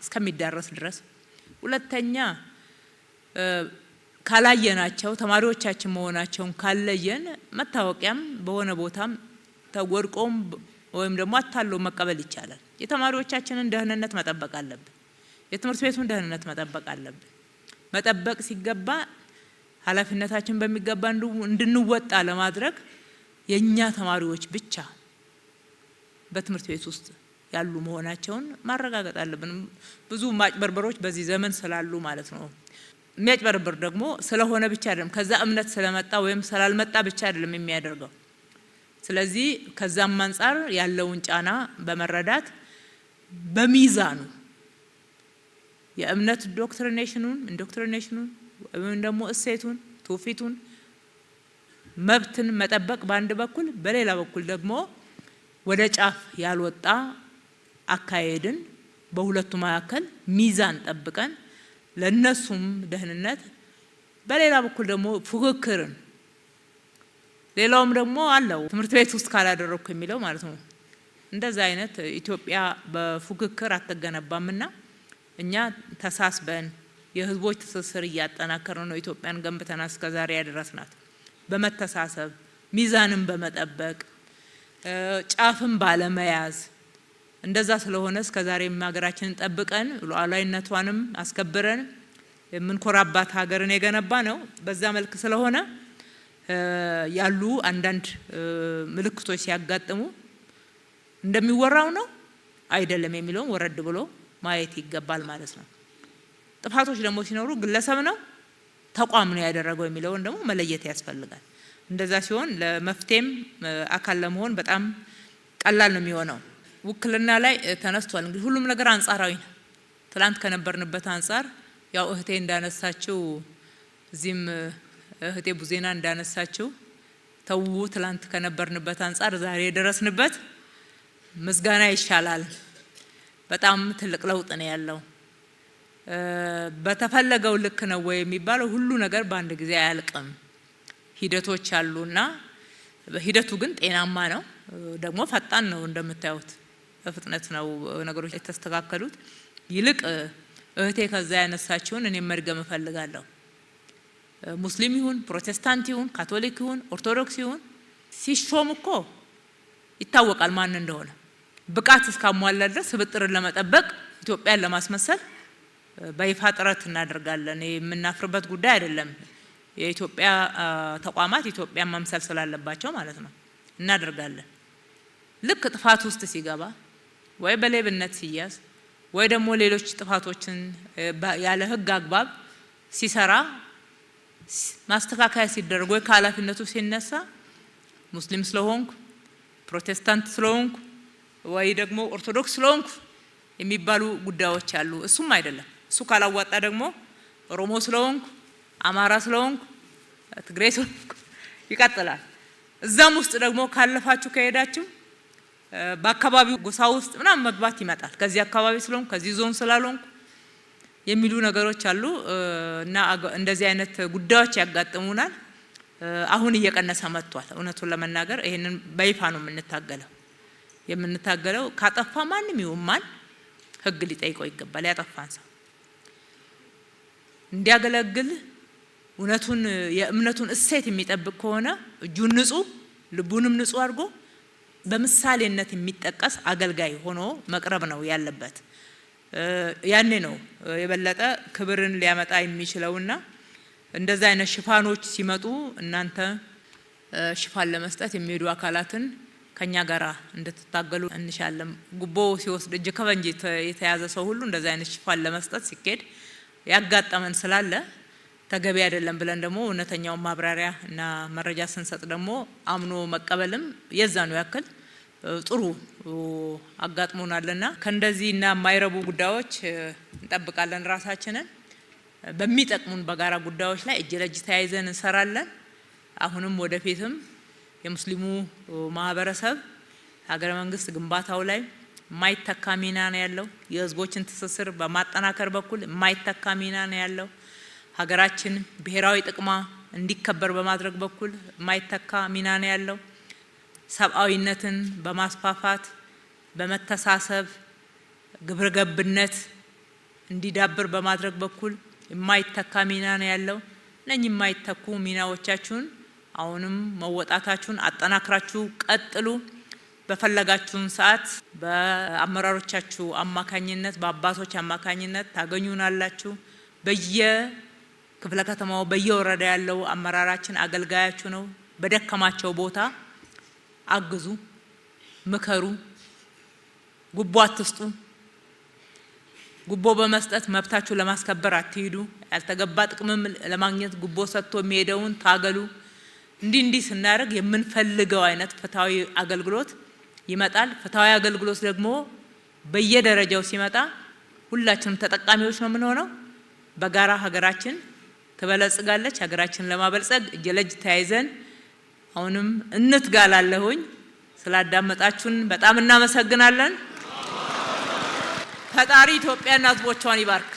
እስከሚዳረስ ድረስ። ሁለተኛ ካላየናቸው ተማሪዎቻችን መሆናቸውን ካለየን መታወቂያም በሆነ ቦታም ተወርቆም ወይም ደግሞ አታሎ መቀበል ይቻላል። የተማሪዎቻችንን ደህንነት መጠበቅ አለብን። የትምህርት ቤቱን ደህንነት መጠበቅ አለብን። መጠበቅ ሲገባ ኃላፊነታችን በሚገባ እንድንወጣ ለማድረግ የኛ ተማሪዎች ብቻ በትምህርት ቤት ውስጥ ያሉ መሆናቸውን ማረጋገጥ አለብን። ብዙ ማጭበርበሮች በዚህ ዘመን ስላሉ ማለት ነው። የሚያጭበረብር ደግሞ ስለሆነ ብቻ አይደለም፣ ከዛ እምነት ስለመጣ ወይም ስላልመጣ ብቻ አይደለም የሚያደርገው። ስለዚህ ከዛም አንፃር ያለውን ጫና በመረዳት በሚዛኑ የእምነት ኢንዶክትሪኔሽኑን ወይም ደግሞ እሴቱን ትውፊቱን መብትን መጠበቅ በአንድ በኩል፣ በሌላ በኩል ደግሞ ወደ ጫፍ ያልወጣ አካሄድን በሁለቱ መካከል ሚዛን ጠብቀን ለነሱም ደህንነት፣ በሌላ በኩል ደግሞ ፉክክርን ሌላውም ደግሞ አለው ትምህርት ቤት ውስጥ ካላደረኩ የሚለው ማለት ነው። እንደዛ አይነት ኢትዮጵያ በፉክክር አትገነባምና እኛ ተሳስበን የህዝቦች ትስስር እያጠናከርን ነው ኢትዮጵያን ገንብተና እስከዛሬ ያደረስናት በመተሳሰብ ሚዛንን በመጠበቅ ጫፍን ባለመያዝ። እንደዛ ስለሆነ እስከዛሬ ሀገራችንን ጠብቀን ሉዓላዊነቷንም አስከብረን የምንኮራባት ሀገርን የገነባ ነው። በዛ መልክ ስለሆነ ያሉ አንዳንድ ምልክቶች ሲያጋጥሙ እንደሚወራው ነው አይደለም የሚለውን ወረድ ብሎ ማየት ይገባል ማለት ነው። ጥፋቶች ደግሞ ሲኖሩ ግለሰብ ነው ተቋም ነው ያደረገው የሚለውን ደግሞ መለየት ያስፈልጋል። እንደዛ ሲሆን ለመፍትሄም አካል ለመሆን በጣም ቀላል ነው የሚሆነው። ውክልና ላይ ተነስቷል። እንግዲህ ሁሉም ነገር አንጻራዊ ነው። ትላንት ከነበርንበት አንጻር ያው እህቴ እንዳነሳችው እዚህም እህቴ ቡዜና እንዳነሳችው ተው ትላንት ከነበርንበት አንጻር ዛሬ የደረስንበት ምስጋና ይሻላል። በጣም ትልቅ ለውጥ ነው ያለው። በተፈለገው ልክ ነው ወይ የሚባለው ሁሉ ነገር በአንድ ጊዜ አያልቅም። ሂደቶች አሉና ሂደቱ ግን ጤናማ ነው፣ ደግሞ ፈጣን ነው። እንደምታዩት በፍጥነት ነው ነገሮች የተስተካከሉት። ይልቅ እህቴ ከዛ ያነሳችውን እኔ መድገም እፈልጋለሁ። ሙስሊም ይሁን ፕሮቴስታንት ይሁን ካቶሊክ ይሁን ኦርቶዶክስ ይሁን ሲሾም እኮ ይታወቃል ማን እንደሆነ። ብቃት እስካሟላ ድረስ ስብጥርን ለመጠበቅ ኢትዮጵያን ለማስመሰል በይፋ ጥረት እናደርጋለን። የምናፍርበት ጉዳይ አይደለም። የኢትዮጵያ ተቋማት ኢትዮጵያን መምሰል ስላለባቸው ማለት ነው እናደርጋለን። ልክ ጥፋት ውስጥ ሲገባ ወይ በሌብነት ሲያዝ ወይ ደግሞ ሌሎች ጥፋቶችን ያለ ሕግ አግባብ ሲሰራ ማስተካከያ ሲደረግ ወይ ከኃላፊነቱ ሲነሳ ሙስሊም ስለሆንኩ ፕሮቴስታንት ስለሆንኩ ወይ ደግሞ ኦርቶዶክስ ስለሆንኩ የሚባሉ ጉዳዮች አሉ። እሱም አይደለም። እሱ ካላዋጣ ደግሞ ኦሮሞ ስለሆንኩ አማራ ስለሆንኩ ትግሬ ስለሆንኩ ይቀጥላል። እዛም ውስጥ ደግሞ ካለፋችሁ ከሄዳችሁ በአካባቢው ጎሳ ውስጥ ምናምን መግባት ይመጣል። ከዚህ አካባቢ ስለሆንኩ ከዚህ ዞን ስላልሆንኩ የሚሉ ነገሮች አሉ እና እንደዚህ አይነት ጉዳዮች ያጋጥሙናል። አሁን እየቀነሰ መጥቷል። እውነቱን ለመናገር ይሄንን በይፋ ነው የምንታገለው። ካጠፋ ማንም ይሁን ማን ህግ ሊጠይቀው ይገባል። ያጠፋን ሰው እንዲያገለግል እውነቱን የእምነቱን እሴት የሚጠብቅ ከሆነ እጁን ንጹህ ልቡንም ንጹህ አድርጎ በምሳሌነት የሚጠቀስ አገልጋይ ሆኖ መቅረብ ነው ያለበት። ያኔ ነው የበለጠ ክብርን ሊያመጣ የሚችለውና እንደዛ አይነት ሽፋኖች ሲመጡ እናንተ ሽፋን ለመስጠት የሚሄዱ አካላትን ከኛ ጋራ እንድትታገሉ እንሻለን። ጉቦ ሲወስድ እጅ ከፈንጅ የተያዘ ሰው ሁሉ እንደዛ አይነት ሽፋን ለመስጠት ሲኬድ ያጋጠመን ስላለ ተገቢ አይደለም ብለን ደግሞ እውነተኛውን ማብራሪያ እና መረጃ ስንሰጥ ደግሞ አምኖ መቀበልም የዛኑ ያክል ጥሩ አጋጥሞናልና ከእንደዚህና የማይረቡ ጉዳዮች እንጠብቃለን። ራሳችንን በሚጠቅሙን በጋራ ጉዳዮች ላይ እጅ ለእጅ ተያይዘን እንሰራለን። አሁንም ወደፊትም የሙስሊሙ ማህበረሰብ ሀገረ መንግስት ግንባታው ላይ የማይተካ ሚና ነው ያለው። የህዝቦችን ትስስር በማጠናከር በኩል የማይተካ ሚና ነው ያለው። ሀገራችን ብሔራዊ ጥቅሟ እንዲከበር በማድረግ በኩል የማይተካ ሚና ነው ያለው። ሰብአዊነትን በማስፋፋት በመተሳሰብ ግብረ ገብነት እንዲዳብር በማድረግ በኩል የማይተካ ሚና ነው ያለው። እነኚህ የማይተኩ ሚናዎቻችሁን አሁንም መወጣታችሁን አጠናክራችሁ ቀጥሉ። በፈለጋችሁን ሰዓት በአመራሮቻችሁ አማካኝነት በአባቶች አማካኝነት ታገኙናላችሁ። በየክፍለ ከተማው በየወረዳ ያለው አመራራችን አገልጋያችሁ ነው። በደከማቸው ቦታ አግዙ፣ ምከሩ፣ ጉቦ አትስጡ። ጉቦ በመስጠት መብታችሁ ለማስከበር አትሂዱ። ያልተገባ ጥቅምም ለማግኘት ጉቦ ሰጥቶ የሚሄደውን ታገሉ። እንዲህ ስናደርግ የምንፈልገው አይነት ፍትሃዊ አገልግሎት ይመጣል። ፍትሃዊ አገልግሎት ደግሞ በየደረጃው ሲመጣ ሁላችንም ተጠቃሚዎች ነው የምንሆነው። በጋራ ሀገራችን ትበለጽጋለች። ሀገራችን ለማበልጸግ እጅ ለእጅ ተያይዘን አሁንም እንትጋላለሁኝ። ስላዳመጣችሁን በጣም እናመሰግናለን። ፈጣሪ ኢትዮጵያና ሕዝቦቿን ይባርክ።